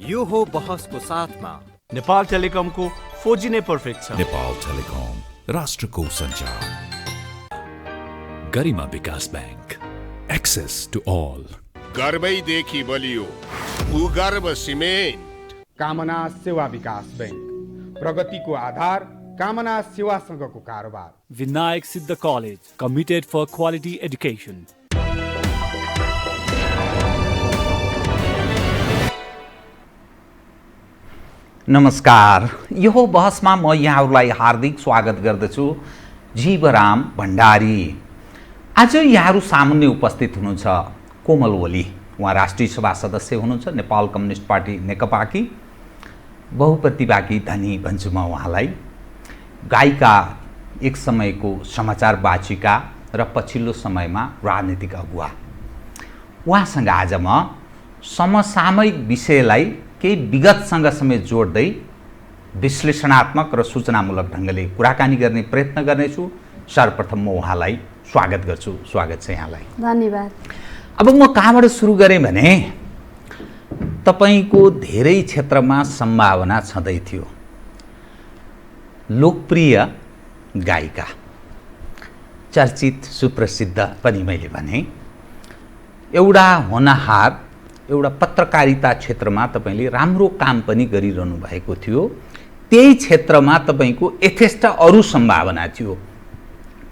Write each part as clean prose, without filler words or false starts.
यो हो बहसको साथमा नेपाल टेलिकमको 4G नै पर्फेक्ट छ। नेपाल टेलिकम, राष्ट्रको सञ्चार। गरिमा विकास बैंक, एक्सेस टु ऑल। गर्वैदेखि बलियो भूगर्भ सिमेन्ट। कामना सेवा विकास बैंक, प्रगतिको आधार कामना सेवासँगको कारोबार। Vinayak Siddha College, committed for quality education. नमस्कार, यो बहसमा म यहाँहरूलाई हार्दिक स्वागत गर्दछु। जीवराम भण्डारी। आज यहाँहरू सामुन्ने उपस्थित हुनुहुन्छ कोमल ओली। उहाँ राष्ट्रिय सभा सदस्य हुनुहुन्छ नेपाल कम्युनिस्ट पार्टी नेकपाकी। बहुप्रतिभाकी धनी भन्छु म उहाँलाई। गायिका, एक समयको समाचार वाचिका र पछिल्लो समयमा राजनीतिक अगुवा। उहाँसँग आज म समसामयिक विषयलाई केही विगतसँग समेत जोड्दै विश्लेषणात्मक र सूचनामूलक ढङ्गले कुराकानी गर्ने प्रयत्न गर्नेछु। सर्वप्रथम म उहाँलाई स्वागत गर्छु। स्वागत छ यहाँलाई। धन्यवाद। अब म कहाँबाट सुरु गरेँ भने तपाईको धेरै क्षेत्रमा सम्भावना छँदै थियो। लोकप्रिय गायिका, चर्चित सुप्रसिद्ध पनि मैले भने, एउटा होनहार, एउटा पत्रकारिता क्षेत्रमा तपाईले राम्रो काम पनि गरिरहनु भएको थियो। त्यही क्षेत्रमा तपाईको यथेष्ट अरू सम्भावना थियो।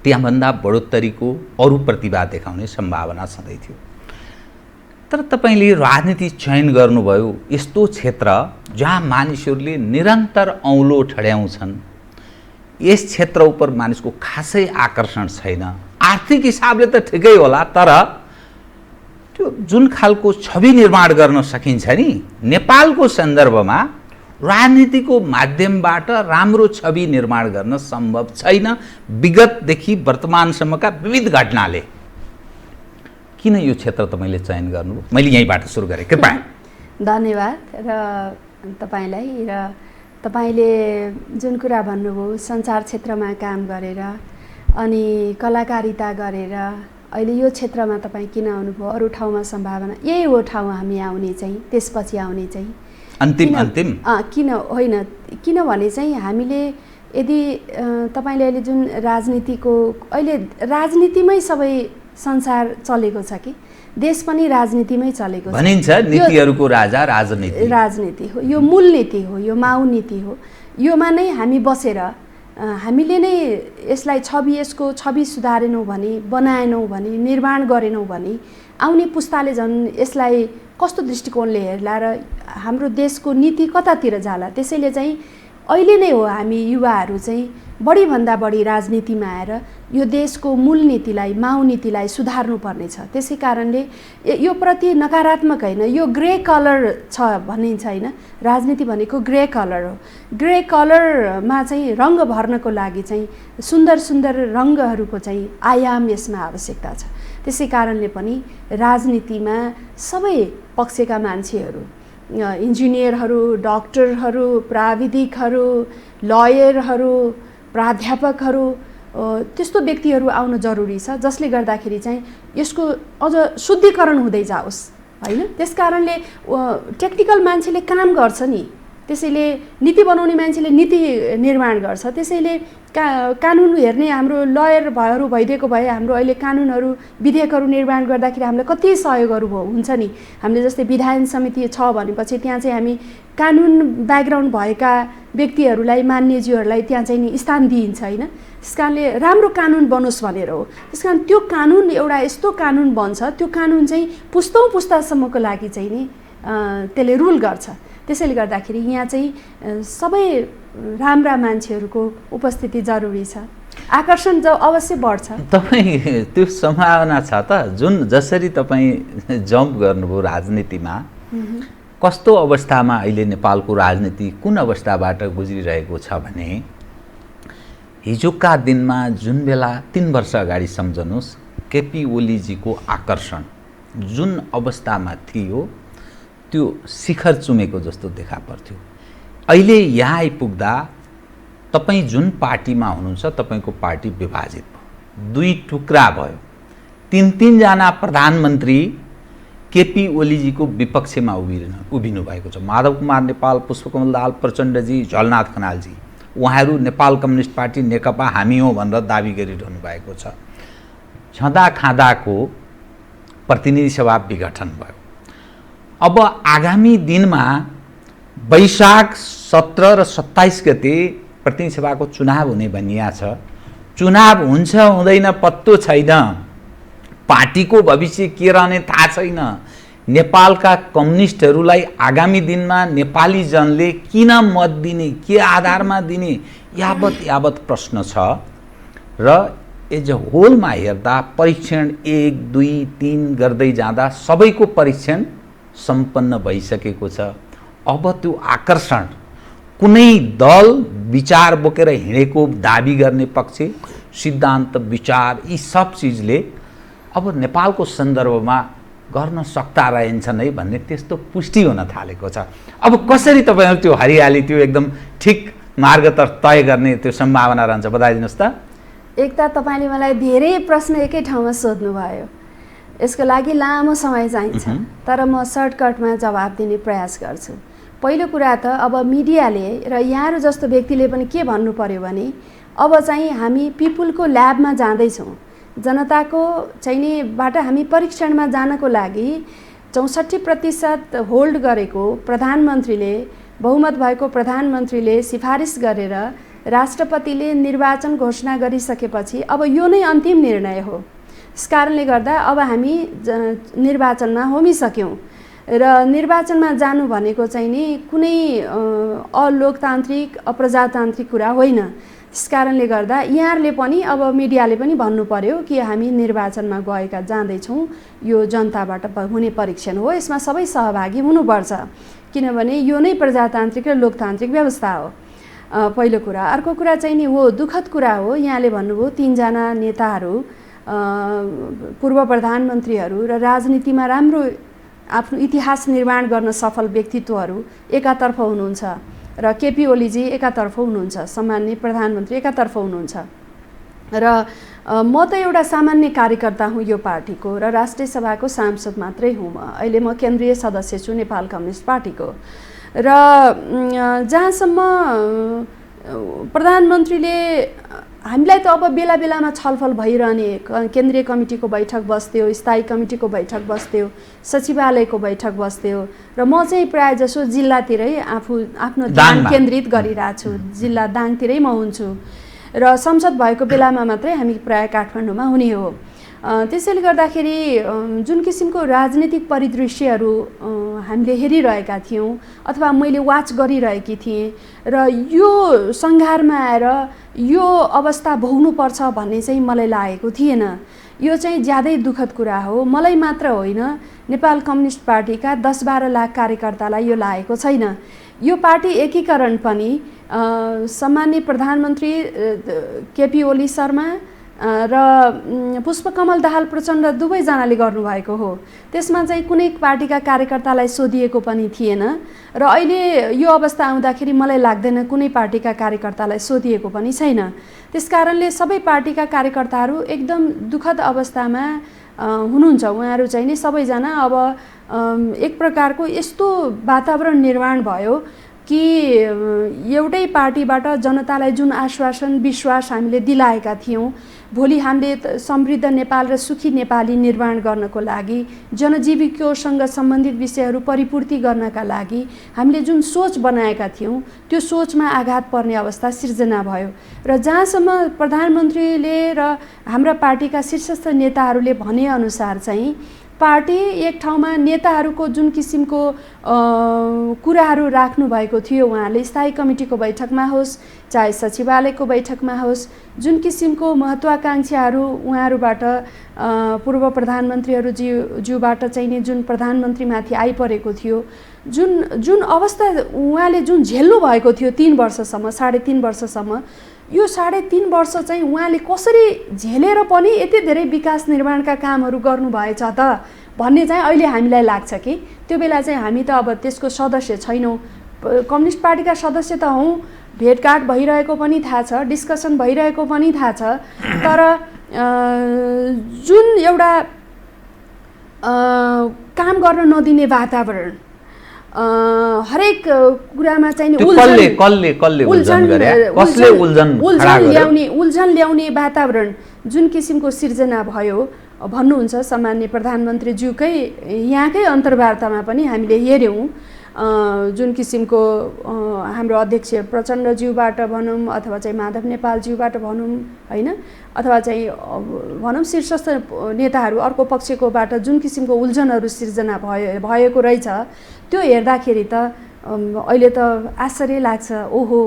त्यहाँभन्दा बढोत्तरीको अरू प्रतिभा देखाउने सम्भावना छँदै थियो। तर तपाईले राजनीति चयन गर्नुभयो यस्तो क्षेत्र जहाँ मानिसहरूले निरन्तर औँलो ठड्याउँछन्। यस क्षेत्र उप मानिसको खासै आकर्षण छैन। आर्थिक हिसाबले त ठिकै होला, तर त्यो जुन खालको छवि निर्माण गर्न सकिन्छ नि, नेपालको सन्दर्भमा राजनीतिको माध्यमबाट राम्रो छवि निर्माण गर्न सम्भव छैन विगतदेखि वर्तमानसम्मका विविध घटनाले। किन यो क्षेत्र तपाईले चयन गर्नु? मैले यहीँबाट सुरु गरेँ, कृपया। धन्यवाद र तपाईलाई। र तपाईले जुन कुरा भन्नुभयो, सञ्चार क्षेत्रमा काम गरेर अनि कलाकारिता गरेर अहिले यो क्षेत्रमा तपाईँ किन आउनुभयो? अरू ठाउँमा सम्भावना, यही हो ठाउँ हामी आउने चाहिँ, त्यसपछि आउने चाहिँ अन्तिम किन होइन, किनभने चाहिँ हामीले यदि तपाईँले अहिले जुन राजनीतिको, अहिले राजनीतिमै सबै संसार चलेको छ कि देश पनि राजनीतिमै चलेको छ भनिन्छ। नीतिहरूको राजा राजनीति हो। यो मूल नीति हो, यो माउ नीति हो। योमा नै हामी बसेर हामीले नै यसलाई यसको छवि सुधारेनौँ भने, बनाएनौँ भने, निर्माण गरेनौँ भने आउने पुस्ताले झन् यसलाई कस्तो दृष्टिकोणले हेर्ला र हाम्रो देशको नीति कतातिर जाला। त्यसैले चाहिँ अहिले नै हो हामी युवाहरू चाहिँ बढीभन्दा बढी राजनीतिमा आएर यो देशको मूल नीतिलाई, माउ नीतिलाई सुधार्नु पर्नेछ। त्यसै कारणले यो प्रति नकारात्मक होइन, यो ग्रे कलर छ भनिन्छ होइन। राजनीति भनेको ग्रे कलर हो। ग्रे कलरमा चाहिँ रङ्ग भर्नको लागि चाहिँ सुन्दर सुन्दर रङ्गहरूको चाहिँ आयाम यसमा आवश्यकता छ। त्यसै कारणले पनि राजनीतिमा सबै पक्षका मान्छेहरू, इन्जिनियरहरू, डाक्टरहरू, प्राविधिकहरू, लयरहरू, प्राध्यापकहरू, त्यस्तो व्यक्तिहरू आउन जरुरी छ जसले गर्दाखेरि चाहिँ यसको अझ शुद्धिकरण हुँदै जाओस् होइन। त्यसकारणले टेक्निकल मान्छेले काम गर्छ नि, त्यसैले नीति बनाउने मान्छेले नीति निर्माण गर्छ। त्यसैले कानुन हेर्ने हाम्रो लयरहरू भइदिएको भए हाम्रो अहिले कानुनहरू, विधेयकहरू निर्माण गर्दाखेरि हामीलाई कति सहयोगहरू हुन्छ नि। हामीले जस्तै विधायन समिति छ भनेपछि त्यहाँ चाहिँ हामी कानुन ब्याकग्राउन्ड भएका व्यक्तिहरूलाई, मान्यज्यूहरूलाई त्यहाँ चाहिँ नि स्थान दिइन्छ होइन। त्यस कारणले राम्रो कानुन बनोस् भनेर हो। त्यस कारण त्यो कानुन एउटा यस्तो कानुन बन्छ, त्यो कानुन चाहिँ पुस्तौँ पुस्तासम्मको लागि चाहिँ नि त्यसले रुल गर्छ। त्यसैले गर्दाखेरि यहाँ चाहिँ सबै राम्रा मान्छेहरूको उपस्थिति जरुरी छ। आकर्षण अवश्य बढ्छ। तपाईँ त्यो सम्भावना छ त, जसरी तपाईँ जम्प गर्नुभयो राजनीतिमा, कस्तो अवस्थामा अहिले नेपालको राजनीति कुन अवस्थाबाट गुज्रिरहेको छ भने, हिजोका दिनमा जुन बेला 3 वर्ष अगाडि सम्झनुहोस्, केपी ओलीजीको आकर्षण जुन अवस्थामा थियो त्यो शिखर चुमेको जस्तो देखा पर्थ्यो। अहिले यहाँ आइपुग्दा तपाईँ जुन पार्टीमा हुनुहुन्छ तपाईको पार्टी विभाजित भयो, 2 टुक्रा भयो। 3-3 जना प्रधानमन्त्री केपी ओलीजीको विपक्षमा उभिनु भएको छ। माधव कुमार नेपाल, पुष्पकमल दाहाल प्रचण्डजी, झलनाथ खनालजी, उहाँहरू नेपाल कम्युनिस्ट पार्टी नेकपा हामी हो भनेर दाबी गरिरहनु भएको छ। छँदा खाँदाको प्रतिनिधि सभा विघटन भयो। अब आगामी दिनमा वैशाख 17 र 27 गते प्रतिनिधि सभाको चुनाव हुने भनिया छ। चुनाव हुन्छ हुँदैन पत्तो छैन, पार्टीको भविष्य के रहने थाहा छैन। नेपालका कम्युनिस्टहरूलाई आगामी दिनमा नेपाली जनले किन मत दिने, के आधारमा दिने, यावत प्रश्न छ। र एज अ होलमा हेर्दा परीक्षण 1, 2, 3 गर्दै जाँदा सबैको परीक्षण सम्पन्न भइसकेको छ। अब त्यो आकर्षण कुनै दल विचार बोकेर हिँडेको दाबी गर्ने पक्ष, सिद्धान्त, विचार, यी सब चिजले अब नेपालको सन्दर्भमा गर्न सक्ता रहन्छन् है भन्ने त्यस्तो पुष्टि हुन थालेको छ। अब कसरी तपाईँहरू त्यो हरियाली, त्यो एकदम ठिक मार्गतर्फ तय गर्ने त्यो सम्भावना रहन्छ, बताइदिनुहोस् त। एक त तपाईँले मलाई धेरै प्रश्न एकै ठाउँमा सोध्नुभयो, यसको लागि लामो समय चाहिन्छ, तर म सर्टकटमा जवाब दिने प्रयास गर्छु। पहिलो कुरा त अब मिडियाले र यहाँहरू जस्तो व्यक्तिले पनि के भन्नु पर्यो भने अब चाहिँ हामी पिपुलको ल्याबमा जाँदैछौँ, जनताको बाट हामी परीक्षणमा जानको लागि 64% होल्ड गरेको प्रधानमन्त्रीले, बहुमत भएको प्रधानमन्त्रीले सिफारिस गरेर राष्ट्रपतिले निर्वाचन घोषणा गरिसकेपछि अब यो नै अन्तिम निर्णय हो। त्यस कारणले गर्दा अब हामी निर्वाचनमा होमिसक्यौँ र निर्वाचनमा जानु भनेको चाहिँ नि कुनै अलोकतान्त्रिक अप्रजातान्त्रिक कुरा होइन। त्यस कारणले गर्दा यहाँहरूले पनि अब मिडियाले पनि भन्नु पर्यो कि हामी निर्वाचनमा गएका जाँदैछौँ, यो जनताबाट हुने परीक्षण हो, यसमा सबै सहभागी हुनुपर्छ, किनभने यो नै प्रजातान्त्रिक र लोकतान्त्रिक व्यवस्था हो। पहिलो कुरा। अर्को कुरा चाहिँ नि हो दुःखद कुरा हो, यहाँले भन्नुभयो 3 जना नेताहरू, पूर्व प्रधानमन्त्रीहरू र राजनीतिमा राम्रो आफ्नो इतिहास निर्माण गर्न सफल व्यक्तित्वहरू एकातर्फ हुनुहुन्छ र केपी ओलीजी एकातर्फ हुनुहुन्छ, सम्माननीय प्रधानमन्त्री एकातर्फ हुनुहुन्छ र म त एउटा सामान्य कार्यकर्ता हुँ यो पार्टीको र राष्ट्रिय सभाको सांसद मात्रै हुँ। अहिले म केन्द्रीय सदस्य छु नेपाल कम्युनिस्ट पार्टीको र जहाँसम्म प्रधानमन्त्रीले हामीलाई त अब बेला बेलामा छलफल भइरहने, केन्द्रीय कमिटीको बैठक बस्थ्यो, स्थायी कमिटीको बैठक बस्थ्यो, सचिवालयको बैठक बस्थ्यो र म चाहिँ प्रायःजसो जिल्लातिरै आफ्नो ध्यान केन्द्रित गरिरहेको छु, जिल्ला दाङतिरै म हुन्छु र संसद भएको बेलामा मात्रै हामी प्रायः काठमाडौँमा हुने हो। त्यसैले गर्दाखेरि जुन किसिमको राजनीतिक परिदृश्यहरू हामीले हेरिरहेका थियौँ अथवा मैले वाच गरिरहेकी थिएँ र यो सङ्घारमा आएर यो अवस्था भोग्नुपर्छ भन्ने चाहिँ मलाई लागेको थिएन। यो चाहिँ ज्यादै दुःखद कुरा हो। मलाई मात्र होइन, नेपाल कम्युनिस्ट पार्टीका 10-12 लाख कार्यकर्तालाई यो लागेको छैन। यो पार्टी एकीकरण पनि सम्माननीय प्रधानमन्त्री केपी ओली शर्मा र पुष्पकमल दाहाल प्रचण्ड दुवैजनाले गर्नुभएको हो। त्यसमा चाहिँ कुनै पार्टीका कार्यकर्तालाई सोधिएको पनि थिएन र अहिले यो अवस्था आउँदाखेरि मलाई लाग्दैन कुनै पार्टीका कार्यकर्तालाई सोधिएको पनि छैन। त्यसकारणले सबै पार्टीका कार्यकर्ताहरू एकदम दुःखद अवस्थामा हुनुहुन्छ। उहाँहरू चाहिँ नि सबैजना अब एक प्रकारको यस्तो वातावरण निर्माण भयो कि एउटै पार्टीबाट जनतालाई जुन आश्वासन विश्वास हामीले दिलाएका थियौँ, भोलि हामीले समृद्ध नेपाल र सुखी नेपाली निर्माण गर्नको लागि, जनजीविकासँग सम्बन्धित विषयहरू परिपूर्ति गर्नका लागि हामीले जुन सोच बनाएका थियौँ त्यो सोचमा आघात पर्ने अवस्था सिर्जना भयो र जहाँसम्म प्रधानमन्त्रीले र हाम्रा पार्टीका शीर्षस्थ नेताहरूले भनेअनुसार चाहिँ पार्टी एक ठाउँमा नेताहरूको जुन किसिमको कुराहरू राख्नु भएको थियो, उहाँले स्थायी कमिटीको बैठकमा होस् चाहे सचिवालयको बैठकमा होस्, जुन किसिमको महत्त्वाकांक्षाहरू उहाँहरूबाट पूर्व प्रधानमन्त्रीहरू ज्यूबाट चाहिँ नि जुन प्रधानमन्त्रीमाथि आइपरेको थियो, जुन अवस्था उहाँले जुन झेल्नु भएको थियो 3 वर्षसम्म, 3.5 वर्षसम्म, यो 3.5 वर्ष चाहिँ उहाँले कसरी झेलेर पनि यति धेरै विकास निर्माणका कामहरू गर्नुभएछ त भन्ने चाहिँ अहिले हामीलाई लाग्छ कि त्यो बेला चाहिँ हामी त अब त्यसको सदस्य छैनौँ। कम्युनिस्ट पार्टीका सदस्य त हौँ, भेटघाट भइरहेको पनि थाहा छ, डिस्कसन भइरहेको पनि थाहा छ, तर जुन एउटा काम गर्न नदिने वातावरण, हरेक कुरामा चाहिँ उल्झन ल्याउने वातावरण जुन किसिमको सिर्जना भयो भन्नुहुन्छ सामान्य प्रधानमन्त्रीज्यूकै यहाँकै अन्तर्वार्तामा पनि हामीले हेऱ्यौँ। जुन किसिमको हाम्रो अध्यक्ष प्रचण्डज्यूबाट भनौँ अथवा चाहिँ माधव नेपालज्यूबाट भनौँ होइन, अथवा चाहिँ भनौँ शीर्षस्थ नेताहरू अर्को पक्षकोबाट जुन किसिमको उल्झनहरू सिर्जना भएको रहेछ, त्यो हेर्दाखेरि त अहिले त आश्चर्य लाग्छ। ओहो,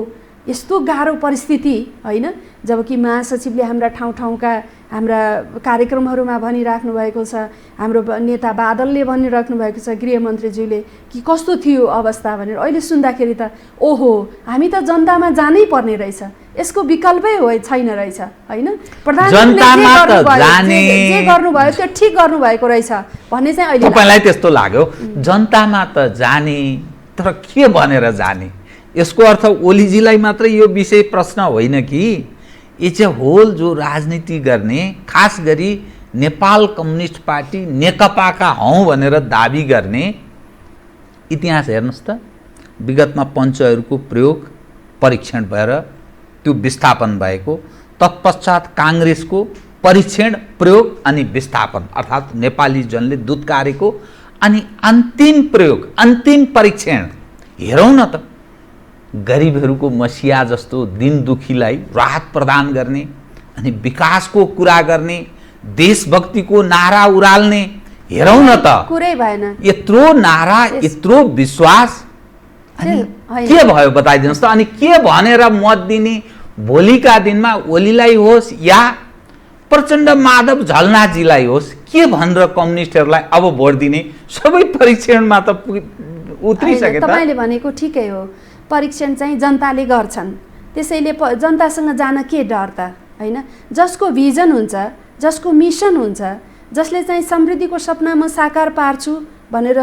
यस्तो गाह्रो परिस्थिति होइन, जबकि महासचिवले हाम्रा ठाउँका हाम्रा कार्यक्रमहरूमा भनिराख्नु भएको छ, हाम्रो नेता बादलले भनिराख्नु भएको छ, गृहमन्त्रीज्यूले कि कस्तो थियो अवस्था भनेर। अहिले सुन्दाखेरि त ओहो, हामी त जनतामा जानै पर्ने रहेछ, यसको विकल्पै छैन रहेछ होइन। प्रधानमन्त्रीले जे गर्नुभयो त्यो ठिक गर्नुभएको रहेछ भन्ने चाहिँ अहिले तपाईलाई त्यस्तो लाग्यो। जनतामा त जाने, तर के भनेर जाने? यसको अर्थ ओलीजीलाई मात्र यो विषय प्रश्न होइन कि इट्स ए होल जो राजनीति गर्ने, खास गरी नेपाल कम्युनिस्ट पार्टी नेकपाका हौँ भनेर दाबी गर्ने इतिहास हेर्नुहोस् त। विगतमा पञ्चहरूको प्रयोग परीक्षण भएर त्यो विस्थापन भएको, तत्पश्चात काङ्ग्रेसको परीक्षण प्रयोग अनि विस्थापन अर्थात् नेपाली जनले दुत्कारेको, अनि अन्तिम प्रयोग अन्तिम परीक्षण हेरौँ न त। गरिबहरूको मसिया जस्तो दिन दुखीलाई राहत प्रदान गर्ने अनि विकासको कुरा गर्ने, देशभक्तिको नारा उराल्ने, हेरौँ न त। कुरै भएन। यत्रो नारा, यत्रो विश्वास, अनि के भयो बताइदिनुहोस् त। अनि के भनेर मत दिने? भोलिका दिनमा ओलीलाई होस् या प्रचण्ड माधव झलनाथजीलाई होस्, के भनेर कम्युनिस्टहरूलाई अब भोट दिने? सबै परीक्षणमा त उत्रिसके। तपाईँले भनेको ठिकै हो, परीक्षण चाहिँ जनताले गर्छन्, त्यसैले जनतासँग जान के डर त होइन। जसको भिजन हुन्छ, जसको मिसन हुन्छ, जसले चाहिँ समृद्धिको सपना म साकार पार्छु भनेर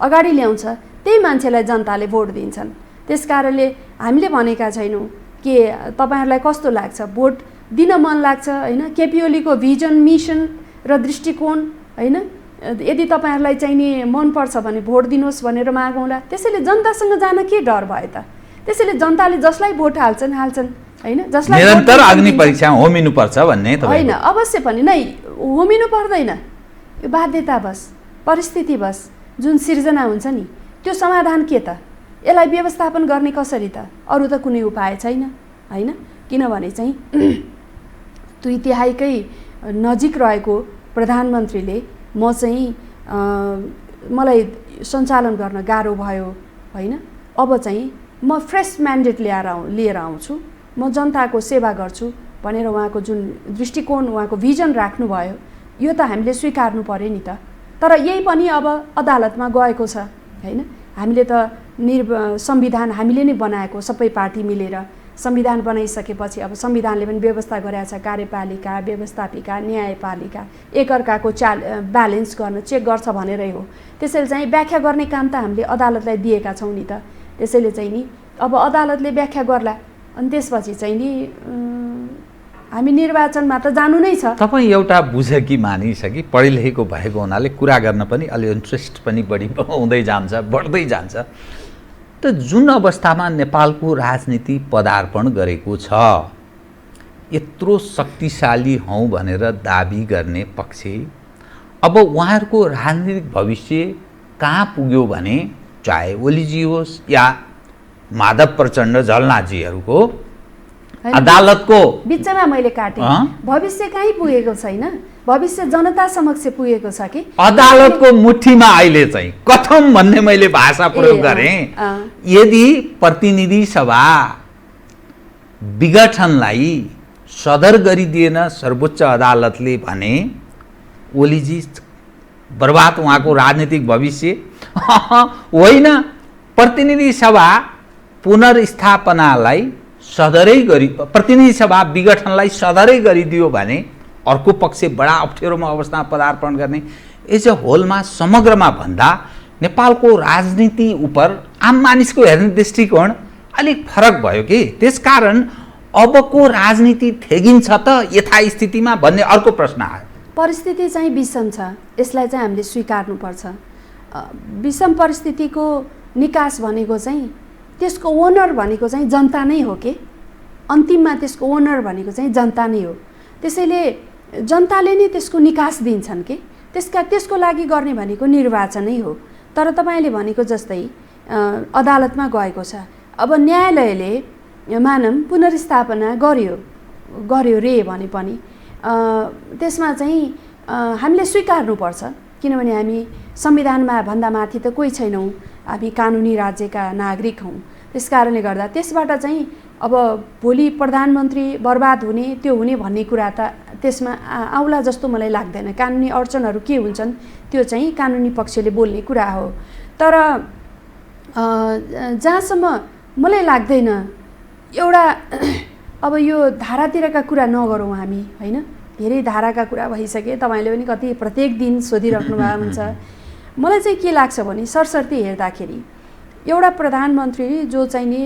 अगाडि ल्याउँछ, त्यही मान्छेलाई जनताले भोट दिन्छन्। त्यस कारणले हामीले भनेका छैनौँ के तपाईँहरूलाई कस्तो लाग्छ, भोट दिन मन लाग्छ होइन। केपी ओलीको भिजन, मिसन र दृष्टिकोण होइन, यदि तपाईँहरूलाई चाहिँ नि मनपर्छ भने भोट दिनुहोस् भनेर मागौँला। त्यसैले जनतासँग जान के डर भयो त? त्यसैले जनताले जसलाई भोट हाल्छन् होइन, जसलाई निरन्तर अग्नि परीक्षा होमिनुपर्छ भन्ने त होइन, अवश्य पनि नै होमिनु पर्दैन। यो बाध्यतावश, परिस्थितिवश जुन सिर्जना हुन्छ नि, त्यो समाधान के त? यसलाई व्यवस्थापन गर्ने कसरी त? अरू त कुनै उपाय छैन होइन। किनभने चाहिँ 2 तिहाईकै नजिक रहेको प्रधानमन्त्रीले म चाहिँ मलाई सञ्चालन गर्न गाह्रो भयो होइन, अब चाहिँ म फ्रेस म्यान्डेट लिएर आउँछु, म जनताको सेवा गर्छु भनेर उहाँको जुन दृष्टिकोण, उहाँको भिजन राख्नुभयो, यो त हामीले स्वीकार्नु पर्यो नि त। तर यही पनि अब अदालतमा गएको छ होइन। हामीले त संविधान हामीले नै बनाएको, सबै पार्टी मिलेर संविधान बनाइसकेपछि अब संविधानले पनि व्यवस्था गरेको छ, कार्यपालिका, व्यवस्थापिका, न्यायपालिका एकअर्काको ब्यालेन्स गर्न चेक गर्छ भनेरै हो। त्यसैले चाहिँ व्याख्या गर्ने काम त हामीले अदालतलाई दिएका छौँ नि त। त्यसैले चाहिँ नि अब अदालतले व्याख्या गर्ला, अनि त्यसपछि चाहिँ नि हामी निर्वाचनमा त जानु नै छ। तपाईँ एउटा बुझकी मानिस कि पढे लेखेको भएको हुनाले कुरा गर्न पनि अलि इन्ट्रेस्ट पनि बढी हुँदै जान्छ, बढ्दै जान्छ। त जुन अवस्थामा नेपालको राजनीति पदार्पण गरेको छ, यत्रो शक्तिशाली हौँ भनेर दाबी गर्ने पक्ष अब उहाँहरूको राजनीतिक भविष्य कहाँ पुग्यो भने, चाहे ओलीजी होस् या माधव प्रचण्ड झलनाथजीहरूको अदालतको बिचमा मैले काटेँ, भविष्य कहीँ पुगेको छैन, भविष्य जनता समक्ष पुगेको छ कि अदालतको मुठीमा अहिले चाहिँ कथम भन्ने मैले भाषा प्रयोग गरेँ। यदि प्रतिनिधि सभा विघटनलाई सदर गरिदिएन सर्वोच्च अदालतले भने ओलीजी बर्बाद, उहाँको राजनीतिक भविष्य होइन। प्रतिनिधि सभा पुनर्स्थापनालाई सदरै गरी, प्रतिनिधि सभा विघटनलाई सदरै गरिदियो भने अर्को पक्ष बडा अप्ठ्यारोमा अवस्थामा पदार्पण गर्ने। एज अ होलमा, समग्रमा भन्दा नेपालको राजनीति उपर आम मानिसको हेर्ने दृष्टिकोण अलिक फरक भयो कि। त्यसकारण अबको राजनीति थेगिन्छ त यथास्थितिमा भन्ने अर्को प्रश्न आयो। परिस्थिति चाहिँ विषम छ, यसलाई चाहिँ हामीले स्वीकार्नुपर्छ। विषम परिस्थितिको निकास भनेको चाहिँ त्यसको ओनर भनेको चाहिँ जनता नै हो के, अन्तिममा त्यसको ओनर भनेको चाहिँ जनता नै हो। त्यसैले जनताले नै त्यसको निकास दिन्छन् के, त्यसको लागि गर्ने भनेको निर्वाचनै हो। तर तपाईँले भनेको जस्तै अदालतमा गएको छ, अब न्यायालयले मानौँ पुनर्स्थापना गर्यो रे भने पनि त्यसमा चाहिँ हामीले स्वीकार्नुपर्छ, किनभने हामी संविधानमा भन्दा माथि त कोही छैनौँ, हामी कानुनी राज्यका नागरिक हौँ। त्यस कारणले गर्दा त्यसबाट चाहिँ अब भोलि प्रधानमन्त्री बर्बाद हुने त्यो हुने भन्ने कुरा त त्यसमा आउला जस्तो मलाई लाग्दैन। कानुनी अडचनहरू के हुन्छन् त्यो चाहिँ कानुनी पक्षले बोल्ने कुरा हो। तर जहाँसम्म मलाई लाग्दैन एउटा अब यो धारातिरका कुरा नगरौँ हामी, होइन, धेरै धाराका कुरा भइसके। तपाईँले पनि कति प्रत्येक दिन सोधिराख्नु भएको हुन्छ। मलाई चाहिँ के लाग्छ भने सरसर्ती हेर्दाखेरि एउटा प्रधानमन्त्री जो चाहिँ नि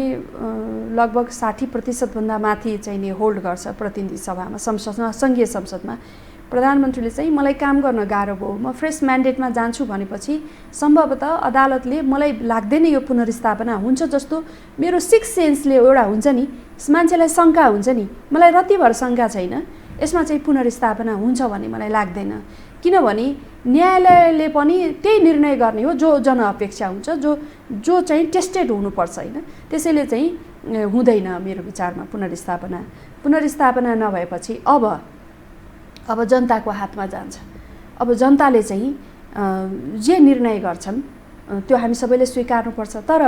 लगभग 60% माथि चाहिँ नि होल्ड गर्छ प्रतिनिधि सभामा, संसदमा, सङ्घीय संसदमा, प्रधानमन्त्रीले चाहिँ मलाई काम गर्न गाह्रो भयो, म फ्रेस म्यान्डेटमा जान्छु भनेपछि सम्भवतः अदालतले मलाई लाग्दैन यो पुनर्स्थापना हुन्छ जस्तो, मेरो सिक्स सेन्सले एउटा हुन्छ नि, मान्छेलाई शङ्का हुन्छ नि, मलाई रतिभर शङ्का छैन यसमा चाहिँ पुनर्स्थापना हुन्छ भन्ने मलाई लाग्दैन। किनभने न्यायालयले पनि त्यही निर्णय गर्ने हो जो जनअपेक्षा हुन्छ, जो चाहिँ टेस्टेड हुनुपर्छ, होइन। त्यसैले चाहिँ हुँदैन मेरो विचारमा पुनर्स्थापना नभएपछि अब जनताको हातमा जान्छ। अब जनताले चाहिँ जे निर्णय गर्छन् त्यो हामी सबैले स्वीकार्नुपर्छ। तर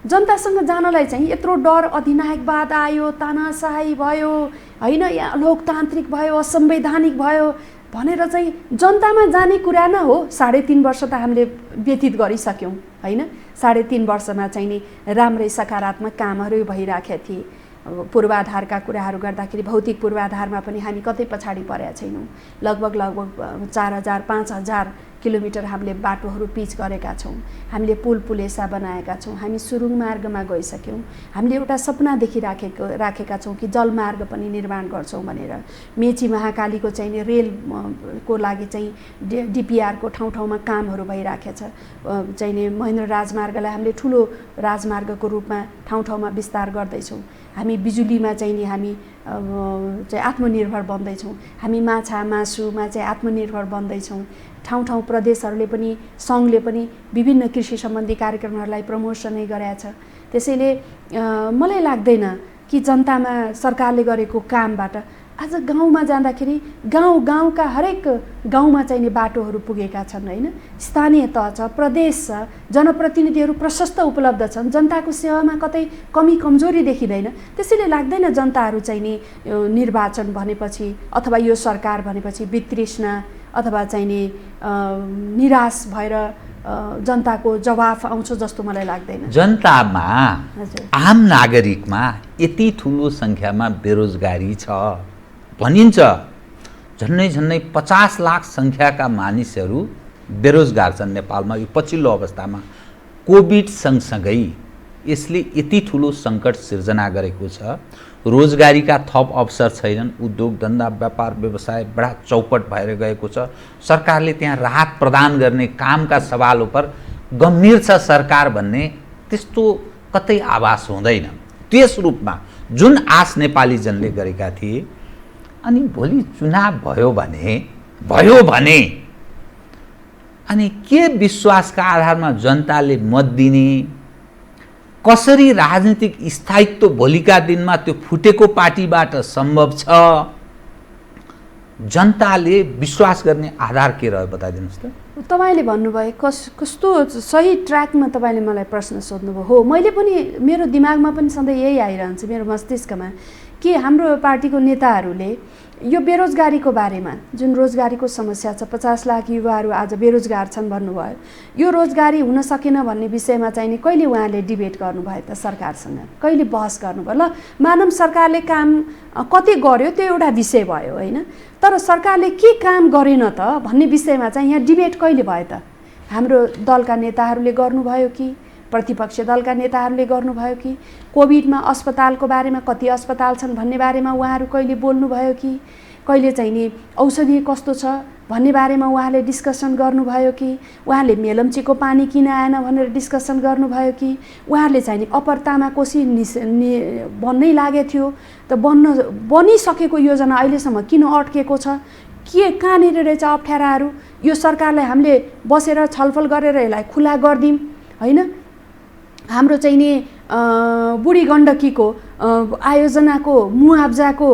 जनतासँग जानलाई चाहिँ यत्रो डर, अधिनायकवाद आयो, तानाशाही भयो, होइन, या लोकतान्त्रिक भयो, असंवैधानिक भयो भनेर चाहिँ जनतामा जाने कुरा न हो। 3.5 वर्ष त हामीले व्यतीत गरिसक्यौँ, होइन। 3.5 वर्षमा चाहिँ नि राम्रै सकारात्मक कामहरू भइराखेका थिए। पूर्वाधारका कुराहरू गर्दाखेरि भौतिक पूर्वाधारमा पनि हामी कतै पछाडि परेका छैनौँ। लगभग 4000-5000 किलोमिटर हामीले बाटोहरू पिच गरेका छौँ, हामीले पुलेसा बनाएका छौँ, हामी सुरुङ मार्गमा गइसक्यौँ। हामीले एउटा सपना देखिराखेका छौँ कि जलमार्ग पनि निर्माण गर्छौँ भनेर। मेची महाकालीको चाहिँ नि रेलको लागि चाहिँ डिपिआरको ठाउँ ठाउँमा कामहरू भइराखेको छ। चाहिँ नि महेन्द्र राजमार्गलाई हामीले ठुलो राजमार्गको रूपमा ठाउँ ठाउँमा विस्तार गर्दैछौँ। हामी बिजुलीमा चाहिँ नि हामी चाहिँ आत्मनिर्भर बन्दैछौँ। हामी माछा मासुमा चाहिँ आत्मनिर्भर बन्दैछौँ। ठाउँ प्रदेशहरूले पनि, सङ्घले पनि विभिन्न कृषि सम्बन्धी कार्यक्रमहरूलाई प्रमोसनै गरेका छ। त्यसैले मलाई लाग्दैन कि जनतामा सरकारले गरेको कामबाट आज गाउँमा जाँदाखेरि गाउँका हरेक गाउँमा चाहिने बाटोहरू पुगेका छन्, होइन। स्थानीय तह छ, प्रदेश छ, जनप्रतिनिधिहरू प्रशस्त उपलब्ध छन्, जनताको सेवामा कतै कमी कमजोरी देखिँदैन। त्यसैले लाग्दैन जनताहरू चाहिँ नि निर्वाचन भनेपछि अथवा यो सरकार भनेपछि वितृष्णा अथवा चाहिँ नि निराश भएर जनताको जवाफ आउँछ जस्तो मलाई लाग्दैन। जनतामा, आम नागरिकमा यति ठुलो सङ्ख्यामा बेरोजगारी छ भनिन्छ। झन्नै 50 लाख सङ्ख्याका मानिसहरू बेरोजगार छन् नेपालमा। यो पछिल्लो अवस्थामा कोभिड सँगसँगै यसले यति ठुलो सङ्कट सिर्जना गरेको छ। रोजगारीका थप अवसर छैनन्, उद्योग धन्दा व्यापार व्यवसाय बडा चौपट भएर गएको छ। सरकारले त्यहाँ राहत प्रदान गर्ने कामका सवाल उपर गम्भीर छ सरकार भन्ने त्यस्तो कतै आभास हुँदैन। त्यस रूपमा जुन आश नेपाली जनले गरेका थिए, अनि भोलि चुनाव भयो भने अनि के विश्वासका आधारमा जनताले मत दिने, कसरी राजनीतिक स्थायित्व भोलिका दिनमा त्यो फुटेको पार्टीबाट सम्भव छ, जनताले विश्वास गर्ने आधार के रह्यो बताइदिनुहोस् त। तपाईँले भन्नुभयो कस्तो सही ट्र्याकमा तपाईँले मलाई प्रश्न सोध्नुभयो। हो, मैले पनि मेरो दिमागमा पनि सधैँ यही आइरहन्छ, मेरो मस्तिष्कमा, कि हाम्रो पार्टीको नेताहरूले यो बेरोजगारीको बारेमा, जुन रोजगारीको समस्या छ, 50 लाख युवाहरू आज बेरोजगार छन् भन्नुभयो, यो रोजगारी हुन सकेन भन्ने विषयमा चाहिँ नि कहिले उहाँले डिबेट गर्नुभयो त सरकारसँग, कहिले बहस गर्नुभयो? ल मानव सरकारले काम कति गर्यो त्यो एउटा विषय भयो, होइन, तर सरकारले के काम गरेन त भन्ने विषयमा चाहिँ यहाँ डिबेट कहिले भयो त? हाम्रो दलका नेताहरूले गर्नुभयो कि प्रतिपक्ष दलका नेताहरूले गर्नुभयो कि? कोभिडमा अस्पतालको बारेमा, कति अस्पताल छन् भन्ने बारेमा उहाँहरू कहिले बोल्नुभयो कि? कहिले चाहिँ नि औषधि कस्तो छ भन्ने बारेमा उहाँले डिस्कसन गर्नुभयो कि उहाँले मेलम्चीको पानी किन आएन भनेर डिस्कसन गर्नुभयो कि उहाँले चाहिँ नि अप्पर तामाकोशी बन्नै लागेको थियो त बनिसकेको योजना अहिलेसम्म किन अड्केको छ के कहाँनिर रहेछ अप्ठ्याराहरू यो सरकारलाई हामीले बसेर छलफल गरेर यसलाई खुला गरिदिउँ होइन हाम्रो चाहिँ नि बुढी गण्डकीको आयोजनाको मुआब्जाको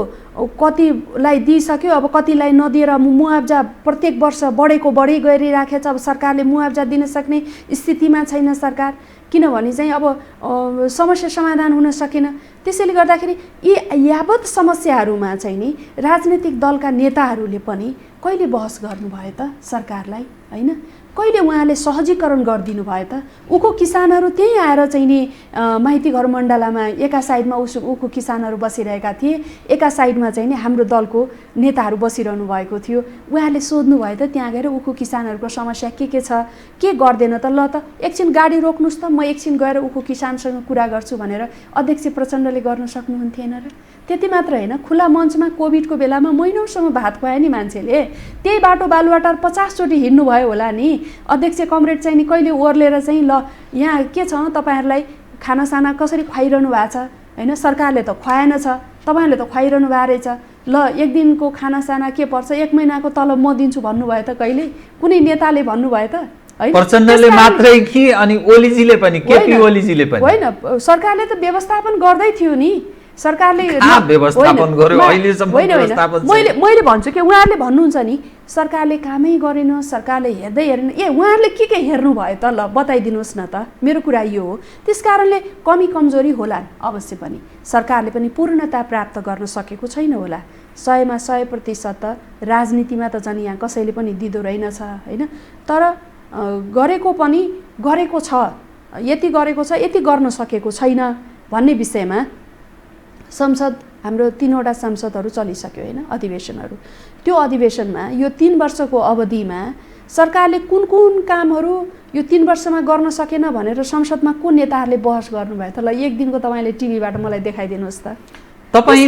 कतिलाई दिइसक्यो अब कतिलाई नदिएर मुआब्जा प्रत्येक वर्ष बढेको बढी गइराखेको छ अब सरकारले मुआब्जा दिन सक्ने स्थितिमा छैन सरकार किनभने चाहिँ अब समस्या समाधान हुन सकेन त्यसैले गर्दाखेरि यी यावत समस्याहरूमा चाहिँ नि राजनीतिक दलका नेताहरूले पनि कहिले बहस गर्नुभयो त सरकारलाई होइन कहिले उहाँले सहजीकरण गरिदिनु भयो त उको किसानहरू त्यही आएर चाहिँ नि माइती घर मण्डलामा एका साइडमा उको किसानहरू बसिरहेका थिए एका साइडमा चाहिँ नि हाम्रो दलको नेताहरू बसिरहनु भएको थियो उहाँले सोध्नु भयो त त्यहाँ गएर उको किसानहरूको समस्या के छ के गर्दैन त ल त एकछिन गाडी रोक्नुस् त म एकछिन गएर उको किसानसँग कुरा गर्छु भनेर अध्यक्ष प्रचण्डले गर्न सक्नुहुन्थेन र त्यति मात्र हैन खुला मञ्चमा कोभिडको बेलामा महिनौसम्म भात खुवाए नि मान्छेले त्यही बाटो बालुवाटार 50 चोटि हिँड्नु भयो होला नि अध्यक्ष कमरेड चाहिँ नि कहिले ओर्लेर चाहिँ ल यहाँ के छ तपाईहरुलाई खानासाना कसरी खुवाइरहनु भएको छ हैन सरकारले त खुवाएन छ तपाईहरुले त खुवाइरहनु भएको रहेछ ल एक दिनको खानासाना के पर्छ एक महिनाको तलब म दिन्छु भन्नुभयो त कहिले कुनै नेताले भन्नुभयो त प्रचण्डले मात्रै कि अनि ओलीजीले पनि केपी ओलीजीले पनि होइन सरकारले त व्यवस्थापन गर्दै थियो नि सरकारले व्यवस्थापन गर्यो अहिलेसम्म व्यवस्थापन मैले भन्छु कि उहाँहरूले भन्नुहुन्छ नि सरकारले कामै गरेन सरकारले हेर्दै हेरेन ए उहाँहरूले के हेर्नु भयो त ल बताइदिनुहोस् न त मेरो कुरा यो हो त्यसकारणले कमी कमजोरी होला अवश्य पनि सरकारले पनि पूर्णता प्राप्त गर्न सकेको छैन होला 100मा 100% राजनीतिमा त जनि यहाँ कसैले पनि दिदो रहेनछ हैन तर गरेको छ यति गरेको छ यति गर्न सकेको छैन भन्ने विषयमा संसद हाम्रो 3वटा संसदहरू चलिसक्यो हैन अधिवेशनहरू त्यो अधिवेशनमा यो 3 वर्षको अवधिमा सरकारले कुन कामहरू यो 3 वर्षमा गर्न सकेन भनेर संसदमा कुन नेताहरूले बहस गर्नुभयो त ल एक दिनको तपाईले टिभीबाट मलाई देखाइदिनुहोस् त तपाई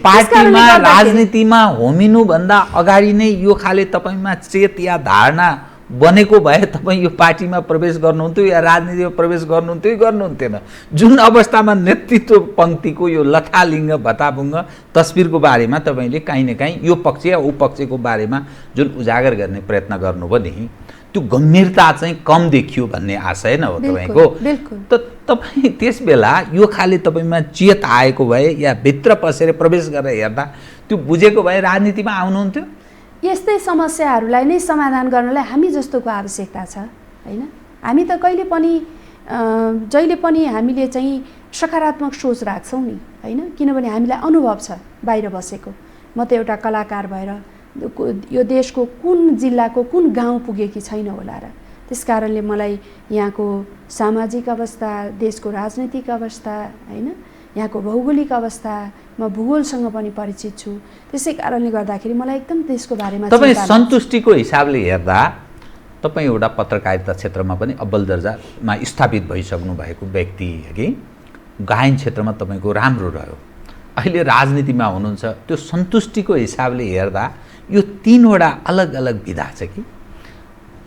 पार्टीमा राजनीतिमा होमिनु भन्दा अगाडि नै यो खाले तपाईमा चेत या धारणा बनेको भए तपाई यो पार्टीमा प्रवेश गर्नुहुन्थ्यो या राजनीतिमा प्रवेश गर्नुहुन्थेन जुन अवस्थामा नेतृत्व पंक्तिको यो लथालिङ्ग भताभुङ्ग तस्बिरको बारेमा तपाईले काहीँ न काहीँ यो पक्ष या उ पक्षको बारेमा जुन उजागर गर्ने प्रयत्न गर्नुभयो नि त्यो गम्भीरता चाहिँ कम देखियो भन्ने आशय न हो तपाईको त तपाई त्यसबेला यो खाले तपाईमा चेत आएको भए या भित्र पसेर प्रवेश गरेर हेर्दा त्यो बुझेको भए राजनीतिमा आउनुहुन्थ्यो यस्तै समस्याहरूलाई नै समाधान गर्नलाई हामी जस्तोको आवश्यकता छ हैन हामी त कहिले पनि जहिले पनि हामीले चाहिँ सकारात्मक सोच राख्छौं नि हैन किनभने हामीलाई अनुभव छ बाहिर बसेको म त एउटा कलाकार भएर यो देशको कुन जिल्लाको कुन गाउँ पुगेकी छैन होला र त्यसकारणले मलाई यहाँको सामाजिक अवस्था देशको राजनीतिक अवस्था हैन यहाँको भौगोलिक अवस्था म भूगोलसँग पनि परिचित छु त्यसै कारणले गर्दाखेरि मलाई एकदम त्यसको बारेमा तपाई सन्तुष्टिको हिसाबले हेर्दा तपाई एउटा पत्रकारिता क्षेत्रमा पनि अव्वल दर्जामा स्थापित भइसक्नु भएको व्यक्ति कि गायन क्षेत्रमा तपाईको राम्रो रह्यो अहिले राजनीतिमा हुनुहुन्छ त्यो सन्तुष्टिको हिसाबले हेर्दा यो 3वटा अलग अलग विधा छ कि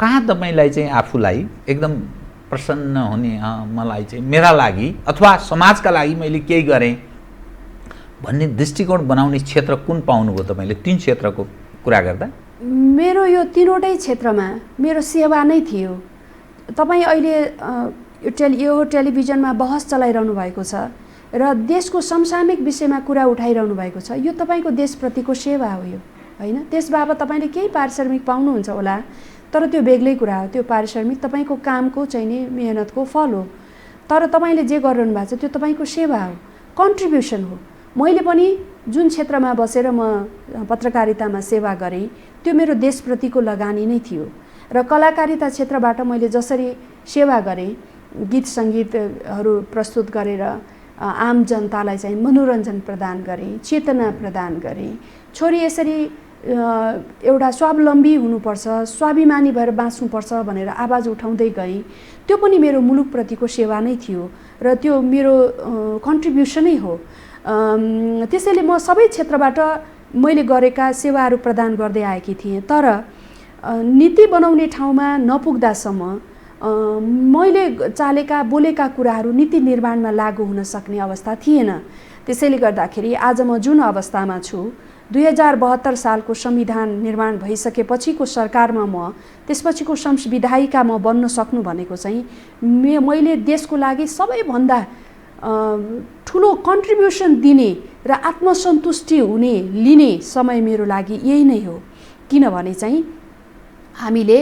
कहाँ तपाईलाई चाहिँ आफूलाई एकदम प्रसन्न हुने मलाई चाहिँ मेरा लागि अथवा समाजका लागि मैले केही गरे भन्ने दृष्टिकोण बनाउने क्षेत्र कुन पाउनुभयो तपाईले 3 क्षेत्रको कुरा गर्दा मेरो यो 3वटै क्षेत्रमा मेरो सेवा नै थियो तपाई अहिले यो टेलिभिजनमा बहस चलाइरहनु भएको छ र देशको समसामयिक विषयमा कुरा उठाइरहनु भएको छ यो तपाईको देशप्रतिको सेवा हो यो हैन त्यसबाबत तपाईले केही पारिश्रमिक पाउनुहुन्छ होला तर त्यो बेग्लै कुरा हो त्यो पारिश्रमिक तपाईको कामको चाहिँ नि मेहनतको फल हो तर तपाईले जे गरिरहनु भएको छ त्यो तपाईको सेवा हो कन्ट्रिब्युसन हो मैले पनि जुन क्षेत्रमा बसेर म पत्रकारितामा सेवा गरेँ त्यो मेरो देशप्रतिको लगानी नै थियो र कलाकारिता क्षेत्रबाट मैले जसरी सेवा गरेँ गीत सङ्गीतहरू प्रस्तुत गरेर आम जनतालाई चाहिँ मनोरञ्जन प्रदान गरेँ चेतना प्रदान गरेँ छोरी यसरी एउटा स्वावलम्बी हुनुपर्छ स्वाभिमानी भएर बाँच्नुपर्छ भनेर आवाज उठाउँदै गएँ त्यो पनि मेरो मुलुकप्रतिको सेवा नै थियो र त्यो मेरो कन्ट्रिब्युसनै हो त्यसैले म सबै क्षेत्रबाट मैले गरेका सेवाहरू प्रदान गर्दै आएकी थिएँ। तर नीति बनाउने ठाउँमा नपुग्दासम्म मैले चालेका बोलेका कुराहरू नीति निर्माणमा लागू हुन सक्ने अवस्था थिएन। त्यसैले गर्दाखेरि आज म जुन अवस्थामा छु, 2072 सालको संविधान निर्माण भइसकेपछिको सरकारमा म त्यसपछिको संविधायिका म बन्न सक्नु भनेको चाहिँ मैले देशको लागि सबैभन्दा ठुलो कन्ट्रिब्युसन दिने र आत्मसन्तुष्टि हुने लिने समय मेरो लागि यही नै हो। किनभने चाहिँ हामीले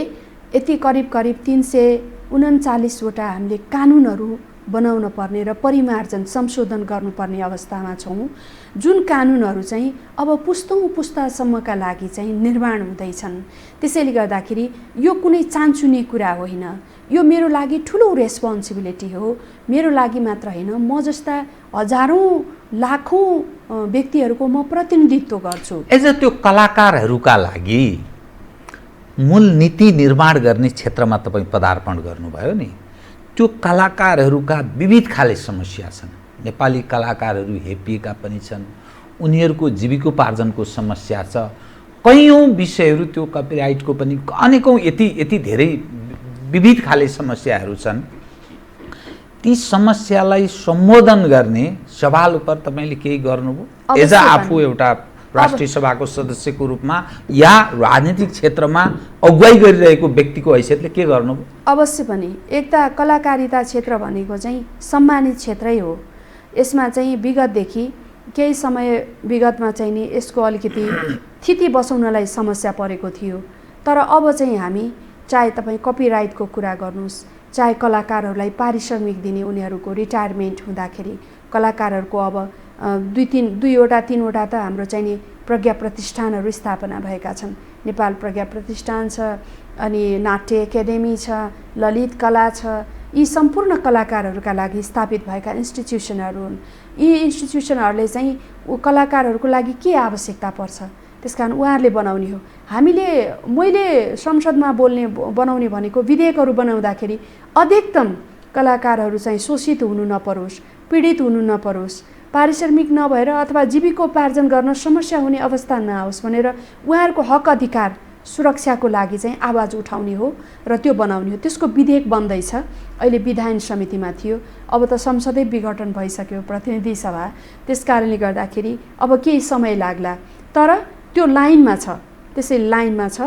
यति करिब 339वटा हामीले कानुनहरू बनाउन पर्ने र परिमार्जन संशोधन गर्नुपर्ने अवस्थामा छौँ, जुन कानुनहरू चाहिँ अब पुस्तौँ पुस्तासम्मका लागि चाहिँ निर्माण हुँदैछन्। त्यसैले गर्दाखेरि यो कुनै चान्चुने कुरा होइन, यो मेरो लागि ठुलो रेस्पोन्सिबिलिटी हो। मेरो लागि मात्र होइन, म जस्ता हजारौँ लाखौँ व्यक्तिहरूको म प्रतिनिधित्व गर्छु। एज त्यो कलाकारहरूका लागि मूल नीति निर्माण गर्ने क्षेत्रमा तपाईँ पदार्पण गर्नुभयो नि, त्यो कलाकारहरूका विविध खाले समस्या छन्। नेपाली कलाकारहरू हेपिएका पनि छन्, उनीहरूको जीविकोपार्जनको समस्या छ, कैयौँ विषयहरू त्यो कपिराइटको पनि अनेकौँ यति धेरै विविध खाले समस्याहरू छन्। ती समस्यालाई सम्बोधन गर्ने सवाल उप तपाईँले केही गर्नुभयो एज आफू एउटा राष्ट्रिय सभाको सदस्यको रूपमा या राजनीतिक क्षेत्रमा अगुवाई गरिरहेको व्यक्तिको हैसियतले के गर्नुभयो? अवश्य पनि। एक त कलाकारिता क्षेत्र भनेको चाहिँ सम्मानित क्षेत्रै हो। यसमा चाहिँ विगतदेखि केही समय विगतमा चाहिँ नि यसको अलिकति थिति बसाउनलाई समस्या परेको थियो। तर अब चाहिँ हामी चाहे तपाईँ कपिराइटको कुरा गर्नुहोस्, चाहे कलाकारहरूलाई पारिश्रमिक दिने उनीहरूको रिटायरमेन्ट हुँदाखेरि कलाकारहरूको अब 2-3वटा त हाम्रो चाहिँ नि प्रज्ञा प्रतिष्ठानहरू स्थापना भएका छन्। नेपाल प्रज्ञा प्रतिष्ठान छ, अनि नाट्य एकाडेमी छ, ललित कला छ। यी सम्पूर्ण कलाकारहरूका लागि स्थापित भएका इन्स्टिट्युसनहरू हुन्। यी इन्स्टिट्युसनहरूले चाहिँ कलाकारहरूको लागि के आवश्यकता पर्छ त्यसकारण उहाँहरूले बनाउने हो। मैले संसदमा बनाउने भनेको विधेयकहरू बनाउँदाखेरि अधिकतम कलाकारहरू चाहिँ शोषित हुनु नपरोस्, पीडित हुनु नपरोस्, पारिश्रमिक नभएर अथवा जीविकोपार्जन गर्न समस्या हुने अवस्था नआओस् भनेर उहाँहरूको हक अधिकार सुरक्षाको लागि चाहिँ आवाज उठाउने हो र त्यो बनाउने हो। त्यसको विधेयक बन्दैछ, अहिले विधायन समितिमा थियो, अब त संसदै विघटन भइसक्यो, प्रतिनिधि सभा। त्यसकारणले गर्दाखेरि अब केही समय लाग्ला, तर त्यो लाइनमा छ। त्यसै लाइनमा छ।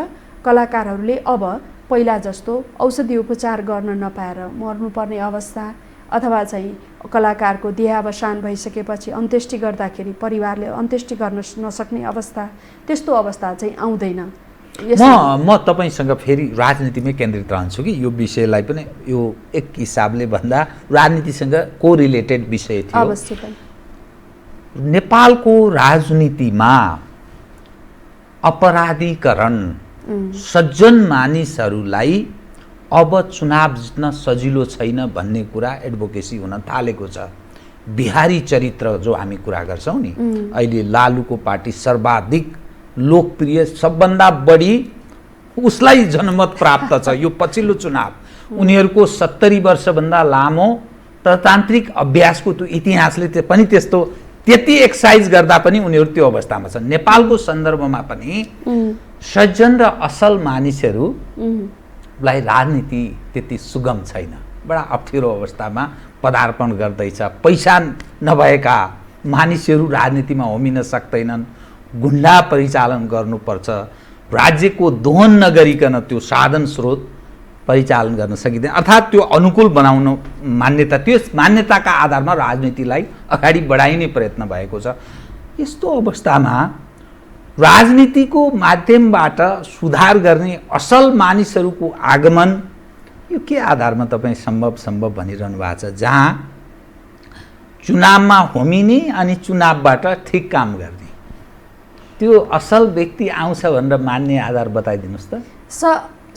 कलाकारहरूले अब पहिला जस्तो औषधि उपचार गर्न नपाएर मर्नुपर्ने अवस्था अथवा चाहिँ कलाकारको देहावसान भइसकेपछि अन्त्येष्टि गर्दाखेरि परिवारले अन्त्येष्टि गर्न नसक्ने अवस्था, त्यस्तो अवस्था चाहिँ आउँदैन। म तपाईँसँग फेरि राजनीतिमै केन्द्रित रहन्छु कि यो विषयलाई पनि यो एक हिसाबले भन्दा राजनीतिसँग कोरिलेटेड विषय थियो। अवश्य पनि नेपालको राजनीतिमा अपराधीकरण, सज्जन मानिसहरूलाई अब चुनाव जित्न सजिलो छैन भन्ने कुरा एडभोकेसी हुन थालेको छ। बिहारी चरित्र जो हामी कुरा गर्छौँ नि, अहिले लालुको पार्टी सर्वाधिक लोकप्रिय, सबभन्दा बढी उसलाई जनमत प्राप्त छ यो पछिल्लो चुनाव। उनीहरूको 70 वर्षभन्दा लामो प्रजातान्त्रिक अभ्यासको त्यो इतिहासले पनि त्यति एक्सर्साइज गर्दा पनि उनीहरू त्यो अवस्थामा छन्। नेपालको सन्दर्भमा पनि सज्जन र असल मानिसहरूलाई राजनीति त्यति सुगम छैन, बडा अप्ठ्यारो अवस्थामा पदार्पण गर्दैछ। पैसा नभएका मानिसहरू राजनीतिमा होमिन सक्दैनन्, गुन्डा परिचालन गर्नुपर्छ, राज्यको दोहन नगरिकन त्यो साधन स्रोत परिचालन गर्न सकिँदैन, अर्थात् त्यो अनुकूल बनाउन मान्यता, त्यस मान्यताका आधारमा राजनीतिलाई अगाडि बढाइने प्रयत्न भएको छ। यस्तो अवस्थामा राजनीतिको माध्यमबाट सुधार गर्ने असल मानिसहरूको आगमन यो के आधारमा तपाईँ सम्भव भनिरहनु भएको छ, जहाँ चुनावमा होमिने अनि चुनावबाट ठिक काम गर्ने त्यो असल व्यक्ति आउँछ भनेर मान्ने आधार बताइदिनुहोस् त।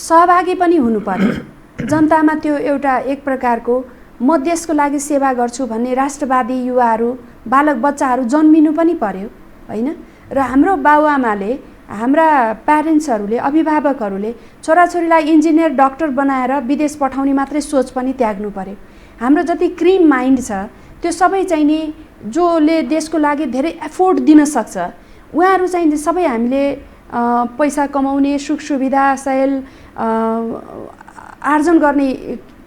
सहभागी पनि हुनु पर्यो जनतामा। त्यो एउटा एक प्रकारको म देशको लागि सेवा गर्छु भन्ने राष्ट्रवादी युवाहरू, बालक बच्चाहरू जन्मिनु पनि पर्यो होइन। र हाम्रो बाबुआमाले, हाम्रा प्यारेन्ट्सहरूले, अभिभावकहरूले छोराछोरीलाई इन्जिनियर, डाक्टर बनाएर विदेश पठाउने मात्रै सोच पनि त्याग्नु पर्यो। हाम्रो जति क्रिम माइन्ड छ त्यो सबै चाहिँ नि जसले देशको लागि धेरै एफोर्ट दिन सक्छ उहाँहरू चाहिँ सबै हामीले पैसा कमाउने सुख सुविधा शैल आर्जन गर्ने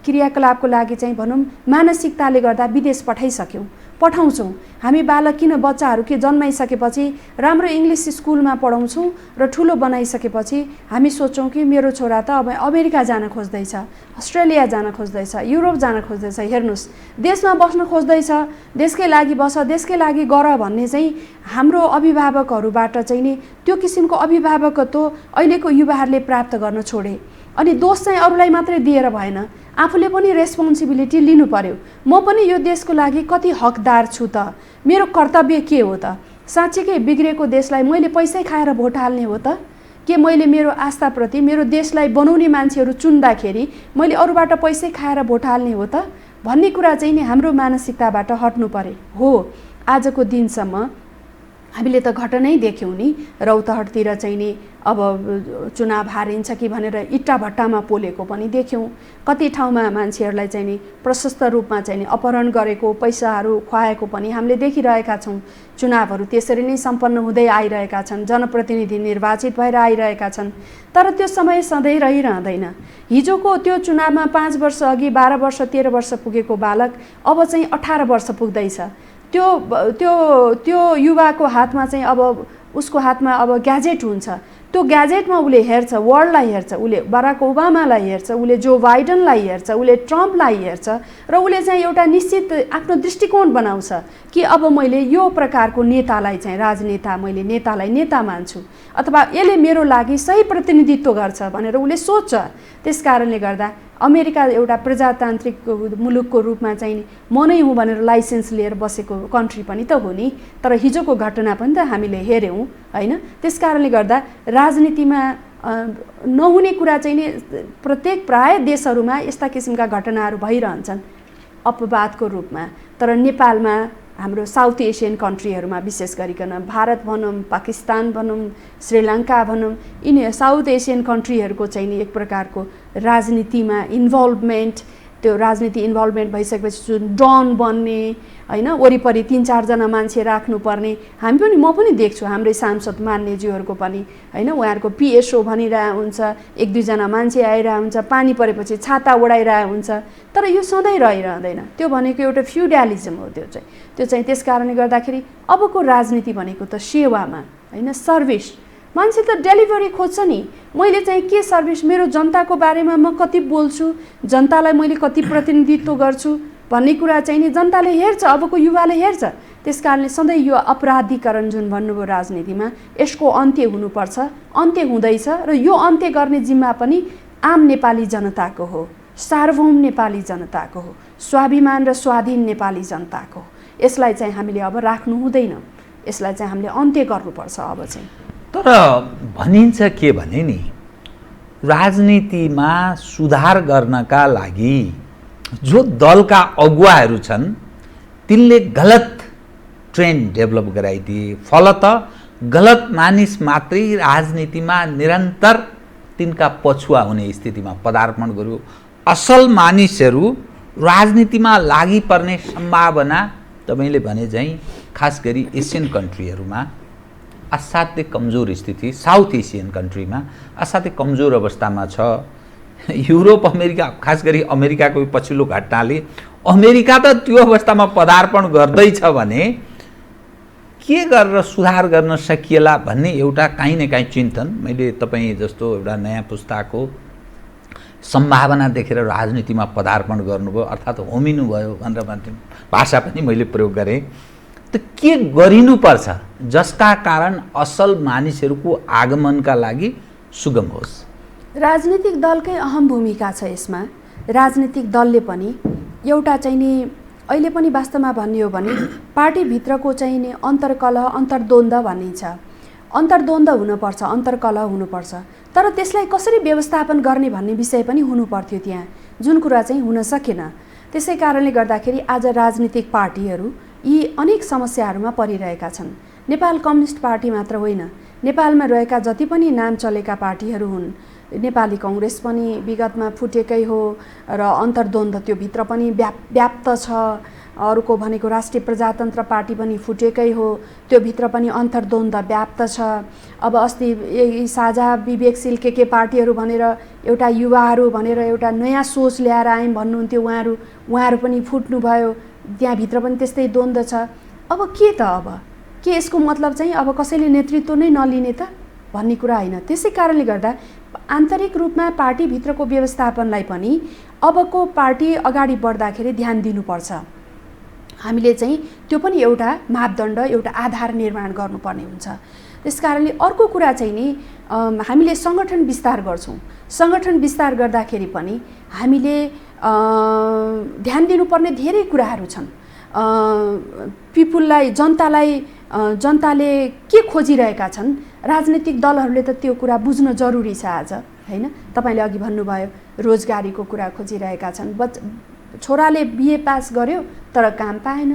क्रियाकलापको लागि चाहिँ भनौँ मानसिकताले गर्दा विदेश पठाउँछौँ। हामी बालक किन बच्चाहरू के जन्माइसकेपछि राम्रो इङ्ग्लिस स्कुलमा पढाउँछौँ र ठुलो बनाइसकेपछि हामी सोच्छौँ कि मेरो छोरा त अब अमेरिका जान खोज्दैछ, अस्ट्रेलिया जान खोज्दैछ, युरोप जान खोज्दैछ, हेर्नुहोस् देशमा बस्न खोज्दैछ, देशकै लागि बस, देशकै लागि गर भन्ने चाहिँ हाम्रो अभिभावकहरूबाट चाहिँ नि त्यो किसिमको अभिभावकत्व अहिलेको युवाहरूले प्राप्त गर्न छोडे। अनि दोष चाहिँ अरूलाई मात्रै दिएर भएन, आफूले पनि रेस्पोन्सिबिलिटी लिनु पर्यो। म पनि यो देशको लागि कति हकदार छु त, मेरो कर्तव्य के हो त? साँच्चीकै बिग्रेको देशलाई मैले पैसै खाएर भोट हाल्ने हो त? के मैले मेरो आस्थाप्रति मेरो देशलाई बनाउने मान्छेहरू चुन्दाखेरि मैले अरूबाट पैसै खाएर भोट हाल्ने हो त भन्ने कुरा चाहिँ नि हाम्रो मानसिकताबाट हट्नु पर्यो। हो, आजको दिनसम्म हामीले त घटनै देख्यौँ नि, रौतहटतिर चाहिँ नि अब चुनाव हारिन्छ कि भनेर इट्टा भट्टामा पोलेको पनि देख्यौँ। कति ठाउँमा मान्छेहरूलाई चाहिँ नि प्रशस्त रूपमा चाहिँ नि अपहरण गरेको, पैसाहरू खुवाएको पनि हामीले देखिरहेका छौँ। चुनावहरू त्यसरी नै सम्पन्न हुँदै आइरहेका छन्, जनप्रतिनिधि निर्वाचित भएर आइरहेका छन्। तर त्यो समय सधैँ रहिरहँदैन। हिजोको त्यो चुनावमा 5 वर्ष अघि 12 वर्ष 13 वर्ष पुगेको बालक अब चाहिँ 18 वर्ष पुग्दैछ। त्यो त्यो त्यो युवाको हातमा चाहिँ अब उसको हातमा अब ग्याजेट हुन्छ। त्यो ग्याजेटमा उसले हेर्छ, वर्ल्डलाई हेर्छ, उसले बराक ओबामालाई हेर्छ, उसले जो बाइडनलाई हेर्छ, उसले ट्रम्पलाई हेर्छ र उसले चाहिँ एउटा निश्चित आफ्नो दृष्टिकोण बनाउँछ कि अब मैले यो प्रकारको नेतालाई चाहिँ राजनेता, मैले नेतालाई नेता मान्छु अथवा यसले मेरो लागि सही प्रतिनिधित्व गर्छ भनेर उसले सोच्छ। त्यस कारणले गर्दा अमेरिका एउटा प्रजातान्त्रिक मुलुकको रूपमा चाहिँ म नै हुँ भनेर लाइसेन्स लिएर बसेको कन्ट्री पनि त हो नि। तर हिजोको घटना पनि त हामीले हेऱ्यौँ होइन। त्यस कारणले गर्दा राजनीतिमा नहुने कुरा चाहिँ नि प्राय देशहरूमा यस्ता किसिमका घटनाहरू भइरहन्छन् अपवादको रूपमा। तर नेपालमा हाम्रो साउथ एसियन कन्ट्रीहरूमा विशेष गरिकन भारत भनौँ, पाकिस्तान भनौँ, श्रीलङ्का भनौँ, यिनी साउथ एसियन कन्ट्रीहरूको चाहिँ नि एक प्रकारको राजनीतिमा इन्भल्भमेन्ट, त्यो राजनीति इन्भल्भमेन्ट भइसकेपछि जुन डन बन्ने होइन, वरिपरि 3-4 जना मान्छे राख्नुपर्ने, हामी पनि म पनि देख्छु हाम्रै सांसद मान्यज्यूहरूको पनि होइन, उहाँहरूको पिएसओ भनिरहेको हुन्छ, 1-2 जना मान्छे आइरहेको हुन्छ, पानी परेपछि छाता ओढाइरहेको हुन्छ। तर यो सधैँ रहिरहँदैन। त्यो भनेको एउटा फ्युडालिजम हो। त्यो चाहिँ त्यस कारणले गर्दाखेरि अबको राजनीति भनेको त सेवामा होइन, सर्भिस। मान्छे त डेलिभरी खोज्छ नि, मैले चाहिँ के सर्भिस, मेरो जनताको बारेमा म कति बोल्छु, जनतालाई मैले कति प्रतिनिधित्व गर्छु भन्ने कुरा चाहिँ नि जनताले हेर्छ, अबको युवाले हेर्छ। त्यस कारणले सधैँ यो अपराधीकरण जुन भन्नुभयो राजनीतिमा, यसको अन्त्य हुनुपर्छ, अन्त्य हुँदैछ र यो अन्त्य गर्ने जिम्मा पनि आम नेपाली जनताको हो, सार्वभौम नेपाली जनताको हो, स्वाभिमान र स्वाधीन नेपाली जनताको हो। यसलाई चाहिँ हामीले अब राख्नु हुँदैन, यसलाई चाहिँ हामीले अन्त्य गर्नुपर्छ अब चाहिँ। तर भनिन्छ के भने नि, राजनीतिमा सुधार गर्नका लागि जो दलका अगुवाहरू छन् तिनले गलत ट्रेन्ड डेभलप गराइदिए, फलत गलत मानिस मात्रै राजनीतिमा निरन्तर तिनका पछुवा हुने स्थितिमा पदार्पण गर्यो। असल मानिसहरू राजनीतिमा लागि पर्ने सम्भावना तपाईले भने चाहिँ खास गरी एसियन कन्ट्रीहरूमा असाध्यै कमजोर स्थिति, साउथ एसियन कन्ट्रीमा असाध्यै कमजोर अवस्थामा छ। युरोप, अमेरिका, खास गरी अमेरिकाको पछिल्लो घटनाले अमेरिका त त्यो अवस्थामा पदार्पण गर्दैछ भने के गरेर सुधार गर्न सकिएला भन्ने एउटा काहीँ न काहीँ चिन्तन मैले तपाईँ जस्तो एउटा नयाँ पुस्ताको सम्भावना देखेर राजनीतिमा पदार्पण गर्नुभयो, अर्थात् होमिनुभयो भनेर भन्थ्यौँ, भाषा पनि मैले प्रयोग गरेँ। त के गरिनुपर्छ जसका कारण असल मानिसहरूको आगमनका लागि सुगम होस्? राजनीतिक दलकै अहम भूमिका छ यसमा। राजनीतिक दलले पनि एउटा चाहिँ नि अहिले पनि वास्तवमा भन्ने हो भने पार्टीभित्रको चाहिँ नि अन्तर्कलह, अन्तर्द्वन्द्व भनिन्छ, अन्तर्द्वन्द्व हुनुपर्छ, अन्तर्कलह हुनुपर्छ। तर त्यसलाई कसरी व्यवस्थापन गर्ने भन्ने विषय पनि हुनुपर्थ्यो त्यहाँ, जुन कुरा चाहिँ हुन सकेन। त्यसै कारणले गर्दाखेरि आज राजनीतिक पार्टीहरू यी अनेक समस्याहरूमा परिरहेका छन्। नेपाल कम्युनिस्ट पार्टी मात्र होइन, नेपालमा रहेका जति पनि नाम चलेका पार्टीहरू हुन्, नेपाली कङ्ग्रेस पनि विगतमा फुटेकै हो र अन्तर्द्वन्द्व त्यो भित्र पनि व्याप्त छ अर्को भनेको राष्ट्रिय प्रजातन्त्र पार्टी पनि फुटेकै हो, त्यो भित्र पनि अन्तर्द्वन्द्व व्याप्त छ। अब अस्ति यही साझा विवेकशील के पार्टीहरू भनेर एउटा युवाहरू भनेर एउटा नयाँ सोच ल्याएर आयौँ भन्नुहुन्थ्यो, उहाँहरू पनि फुट्नुभयो, त्यहाँभित्र पनि त्यस्तै द्वन्द्व छ। अब के त, अब के यसको मतलब चाहिँ अब कसैले नेतृत्व नै नलिने त भन्ने कुरा होइन। त्यसै कारणले गर्दा आन्तरिक रूपमा पार्टीभित्रको व्यवस्थापनलाई पनि अबको पार्टी अगाडि बढ्दाखेरि ध्यान दिनुपर्छ। हामीले चाहिँ त्यो पनि एउटा मापदण्ड, एउटा आधार निर्माण गर्नुपर्ने हुन्छ। त्यस कारणले अर्को कुरा चाहिँ नि हामीले सङ्गठन विस्तार गर्छौँ। सङ्गठन विस्तार गर्दाखेरि पनि हामीले ध्यान दिनुपर्ने धेरै कुराहरू छन्। पिपुललाई, जनताले के खोजिरहेका छन्, राजनीतिक दलहरूले त त्यो कुरा बुझ्न जरुरी छ आज, होइन? तपाईँले अघि भन्नुभयो रोजगारीको कुरा खोजिरहेका छन्। छोराले बिए पास गर्यो तर काम पाएन,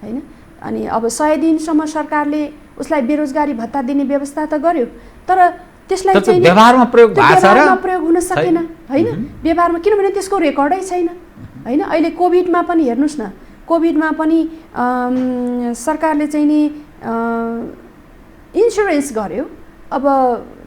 होइन? अनि अब 100 दिनसम्म सरकारले उसलाई बेरोजगारी भत्ता दिने व्यवस्था त गर्यो, तर त्यसलाई चाहिँ व्यवहारमा प्रयोग हुन सकेन, होइन? व्यवहारमा, किनभने त्यसको रेकर्डै छैन, होइन? अहिले कोभिडमा पनि हेर्नुहोस् न, कोभिडमा पनि सरकारले चाहिँ नि इन्सुरेन्स गर्यो। अब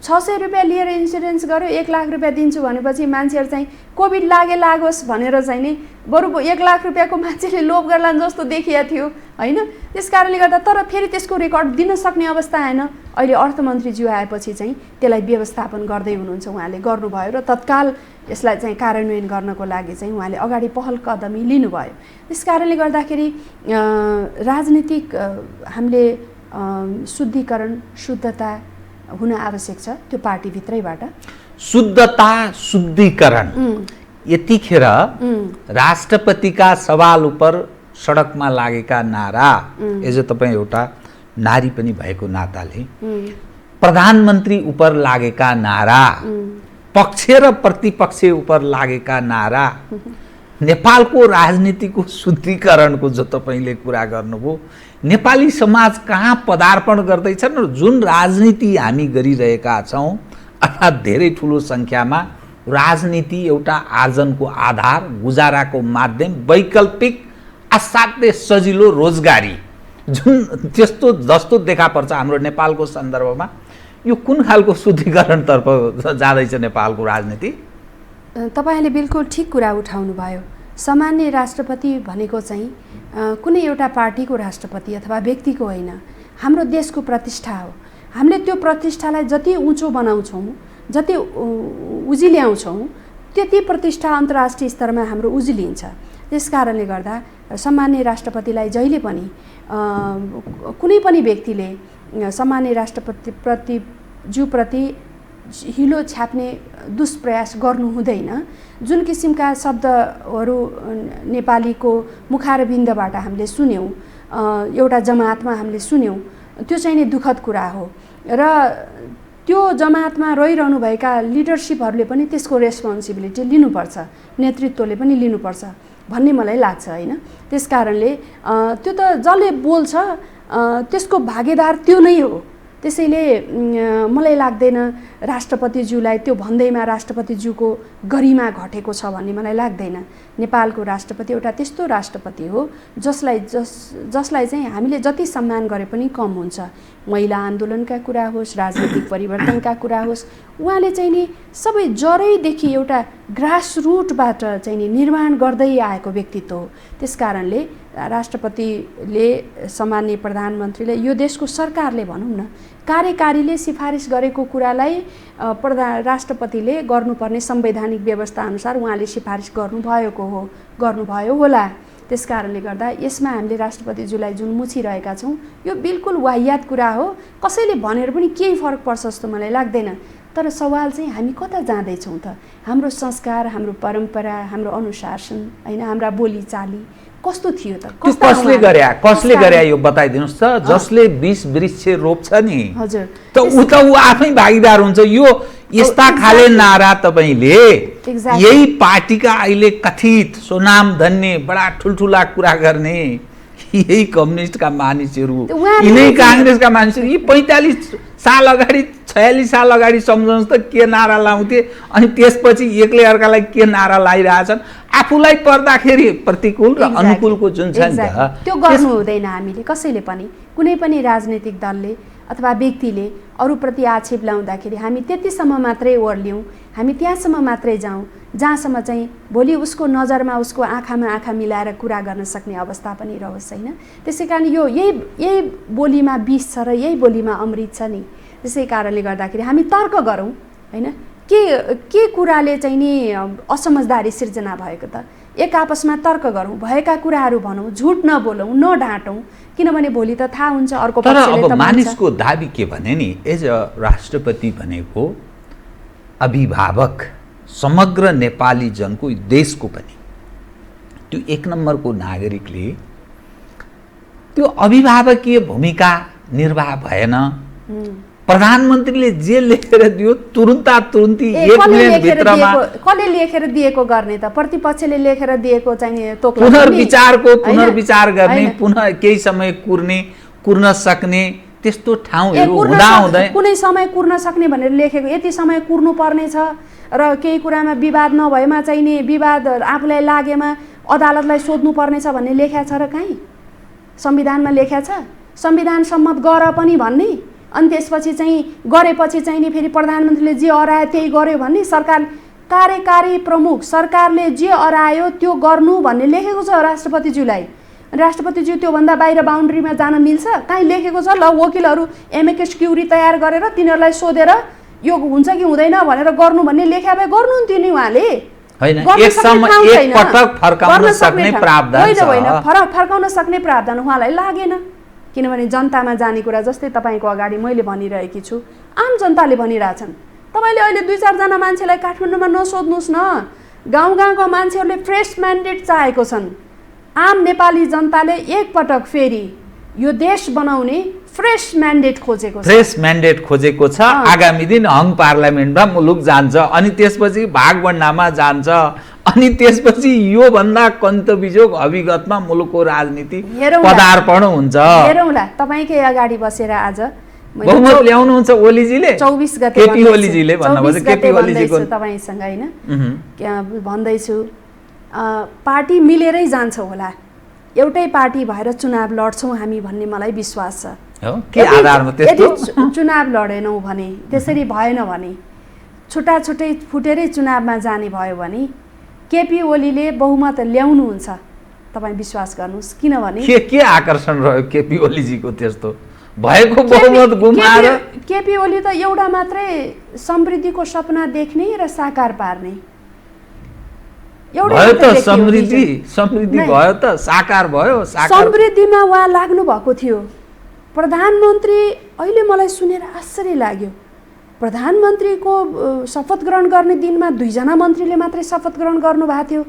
600 रुपियाँ लिएर इन्सुरेन्स गर्यो, 1 लाख रुपियाँ दिन्छु भनेपछि मान्छेहरू चाहिँ कोभिड लागोस् भनेर चाहिँ नि बरु 1 लाख रुपियाँको मान्छेले लोभ गर्लान् जस्तो देखिया थियो, होइन? त्यस कारणले गर्दा तर फेरि त्यसको रेकर्ड दिन सक्ने अवस्था आएन। अहिले अर्थमन्त्रीज्यू आएपछि चाहिँ त्यसलाई व्यवस्थापन गर्दै हुनुहुन्छ, उहाँले गर्नुभयो र तत्काल यसलाई चाहिँ कार्यान्वयन गर्नको लागि चाहिँ उहाँले अगाडि पहल कदमी लिनुभयो। त्यस कारणले गर्दाखेरि राजनीतिक हामीले शुद्धिकरण, शुद्धता हुन आवश्यक छ त्यो पार्टीभित्रैबाट। शुद्धता, शुद्धिकरण यतिखेर राष्ट्रपतिका सवाल उपर सडकमा लागेका नारा, एज तपाईँ एउटा नारी पनि भएको नाताले प्रधानमन्त्री उपर लागेका नारा, पक्ष र प्रतिपक्ष उपर लागेका नारा, नेपालको राजनीतिको शुद्धिकरणको जो तपाईँले कुरा गर्नुभयो, नेपाली समाज कहाँ पदार्पण गर्दैछन् र जुन राजनीति हामी गरिरहेका छौँ, अर्थात् धेरै ठुलो सङ्ख्यामा राजनीति एउटा आर्जनको आधार, गुजाराको माध्यम, वैकल्पिक असाध्यै सजिलो रोजगारी, जुन त्यस्तो जस्तो देखा पर्छ हाम्रो नेपालको सन्दर्भमा, यो कुन खालको शुद्धिकरणतर्फ जाँदैछ नेपालको राजनीति? तपाईँले बिल्कुल ठिक कुरा उठाउनु भयो। सामान्य राष्ट्रपति भनेको चाहिँ कुनै एउटा पार्टीको राष्ट्रपति अथवा व्यक्तिको होइन, हाम्रो देशको प्रतिष्ठा हो। हामीले त्यो प्रतिष्ठालाई जति उँचो बनाउँछौँ, जति उजिल्याउँछौँ, त्यति प्रतिष्ठा अन्तर्राष्ट्रिय स्तरमा हाम्रो उजिलिन्छ। त्यस कारणले गर्दा सामान्य राष्ट्रपतिलाई जहिले पनि कुनै पनि व्यक्तिले सामान्य राष्ट्रपतिज्यूप्रति हिलो छाप्ने दुष्प्रयास गर्नु हुँदैन। जुन किसिमका शब्दहरू नेपालीको मुखारबिन्दबाट हामीले सुन्यौँ, एउटा जमातमा हामीले सुन्यौँ, त्यो चाहिँ नि दुःखद कुरा हो र त्यो जमातमा रहिरहनुभएका लिडरसिपहरूले पनि त्यसको रेस्पोन्सिबिलिटी लिनुपर्छ, नेतृत्वले पनि लिनुपर्छ भन्ने मलाई लाग्छ, होइन? त्यस कारणले त्यो त जसले बोल्छ त्यसको भागीदार त्यो नै हो। त्यसैले मलाई लाग्दैन राष्ट्रपतिज्यूलाई त्यो भन्दैमा राष्ट्रपतिज्यूको गरिमा घटेको छ भन्ने मलाई लाग्दैन। नेपालको राष्ट्रपति एउटा त्यस्तो राष्ट्रपति हो जसलाई चाहिँ हामीले जति सम्मान गरे पनि कम हुन्छ। महिला आन्दोलनका कुरा होस्, राजनीतिक परिवर्तनका कुरा होस्, उहाँले चाहिँ नि सबै जरैदेखि एउटा ग्रास रुटबाट चाहिँ नि निर्माण गर्दै आएको व्यक्तित्व हो। त्यसकारणले राष्ट्रपतिले, सामान्य प्रधानमन्त्रीले, यो देशको सरकारले भनौँ न, कार्यकारीले सिफारिस गरेको कुरालाई राष्ट्रपतिले गर्नुपर्ने संवैधानिक व्यवस्था अनुसार उहाँले सिफारिस गर्नुभयो होला। त्यसकारणले गर्दा यसमा हामीले राष्ट्रपतिज्यूलाई जुन मुछिरहेका छौँ यो बिल्कुल वाहियात कुरा हो। कसैले भनेर पनि केही फरक पर्छ जस्तो मलाई लाग्दैन। तर सवाल चाहिँ हामी कता जाँदैछौँ त? हाम्रो संस्कार, हाम्रो परम्परा, हाम्रो अनुशासन, होइन, हाम्रा बोलीचाली कस्तो थियो त? कसले गर्या यो बताइदिनुहोस् त। जसले 20 वृक्ष रोप्छ नि, हजुर, त ऊ आफै भागीदार हुन्छ। यो यस्ता खाले नारा तपाईले यही पार्टीका अहिले कथित सोनाम धन्ने बडा ठुलठुला कुरा गर्ने यही कम्युनिस्टका मानिसहरू, यिनै कांग्रेसका मानिसहरू, यी 45 साल अगाडि 46 साल अगाडि सम्झनुहोस् त के नारा लाउँथे अनि त्यसपछि एकले अर्कालाई के नारा लाइरहेछन्। आफूलाई पर्दाखेरि प्रतिकूल र अनुकूलको जुन छ नि त त्यो गर्नु हुँदैन। हामीले कसैले पनि कुनै पनि राजनीतिक दलले अथवा व्यक्तिले अरूप्रति आक्षेप ल्याउँदाखेरि हामी त्यतिसम्म मात्रै ओर्ल्यौँ, हामी त्यहाँसम्म मात्रै जाउँ जहाँसम्म चाहिँ भोलि उसको नजरमा उसको आँखामा आँखा मिलाएर कुरा गर्न सक्ने अवस्था पनि रहोस् होइन। त्यसै कारण यही बोलीमा विष छ र यही बोलीमा अमृत छ नि। त्यसै कारणले गर्दाखेरि हामी तर्क गरौँ होइन, के कुराले चाहिँ नि असमझदारी सिर्जना भएको त एक आपसमा तर्क गरौँ, भएका कुराहरू भनौँ, झुट नबोलौँ, नढाँटौँ, किनभने भोलि त थाहा हुन्छ अर्को पक्षले त अब मानिसको दाबी के भने नि एज अ राष्ट्रपति भनेको अभिभावक समग्र नेपाली जनको देशको पनि त्यो एक नम्बरको नागरिकले त्यो अभिभावकीय भूमिका निर्वाह भएन। प्रधानमन्त्रीले जे लेखेर दियो तुरुन्ती 1 मिनट भित्रमा कसले लेखेर दिएको गर्ने त प्रतिपक्षले लेखेर दिएको चाहिँ पुनर्विचार गर्ने पुनः केही समय कुर्न सक्ने त्यस्तो ठाउँहरू हुँदा हुँदै कुनै समय कुर्न सक्ने भनेर लेखेको यति समय कुर्नु पर्ने छ र केही कुरामा विवाद नभएमा चाहिँ नि विवाद आफूलाई लागेमा अदालतलाई सोध्नु पर्ने छ भन्ने लेख्या छ र कहीँ संविधानमा लेख्या छ? संविधान सम्मत गर पनि भन्ने अनि त्यसपछि चाहिँ गरेपछि चाहिँ नि फेरि प्रधानमन्त्रीले जे अरायो त्यही गर्यो भन्ने सरकार कार्यकारी प्रमुख सरकारले जे अरायो त्यो गर्नु भन्ने लेखेको छ राष्ट्रपतिज्यूलाई। राष्ट्रपतिज्यू त्योभन्दा बाहिर बााउन्ड्रीमा जान मिल्छ? कहीँ लेखेको छ? ल वकिलहरू एमएकएस क्युरी तयार गरेर तिनीहरूलाई सोधेर यो हुन्छ कि हुँदैन भनेर गर्नु भन्ने लेख्या भए गर्नुहुन्थ्यो नि उहाँले। फर्काउन सक्ने प्रावधान उहाँलाई लागेन। किनभने जनतामा जाने कुरा जस्तै तपाईँको अगाडि मैले भनिरहेकी छु, आम जनताले भनिरहेछन् तपाईँले अहिले 2-4 जना मान्छेलाई काठमाडौँमा नसोध्नुहोस् न, गाउँ गाउँको मान्छेहरूले फ्रेस म्यान्डेट चाहेको छन्। आम नेपाली जनताले एकपटक फेरि यो देश बनाउने फ्रेस म्यान्डेट खोजेको छ। आगामी दिन हङ पार्लियामेन्टमा मुलुक जान्छ अनि त्यसपछि भागभण्डामा जान्छ अनि त्यसपछि यो भन्दा कन्तबिजोग अभिगतमा मुलुकको राजनीति पदार्पण हुन्छ। हेरौँला तपाईँकै अगाडि बसेर आज बहुमत ल्याउनुहुन्छ ओलीजीले 24 गते केपी ओलीजीले भन्नुभयो केपी ओलीजीको तपाईसँग हैन भन्दैछु पार्टी मिलेरै जान्छ होला, एउटै पार्टी भएर चुनाव लड्छौँ हामी भन्ने मलाई विश्वास छ। के आधारमा त्यस्तो चुनाव लडेनौँ भने त्यसरी भएन भने छुट्टा छुट्टै फुटेरै चुनावमा जाने भयो भने केपी ओलीले बहुमत ल्याउनुहुन्छ तपाईँ विश्वास गर्नुहोस्। किनभने के आकर्षण रह्यो केपी ओलीजीको त्यस्तो भएको बहुमत गुमाएर? केपी ओली त एउटा मात्रै समृद्धिको सपना देख्ने र साकार पार्ने भयो त समृद्धि भयो त साकार भयो। समृद्धिमा उहाँ लाग्नु भएको थियो। प्रधानमन्त्री अहिले मलाई सुनेर आश्चर्य लाग्यो, प्रधानमन्त्रीको शपथ ग्रहण गर्ने दिनमा 2 जना मन्त्रीले मात्रै शपथ ग्रहण गर्नुभएको थियो,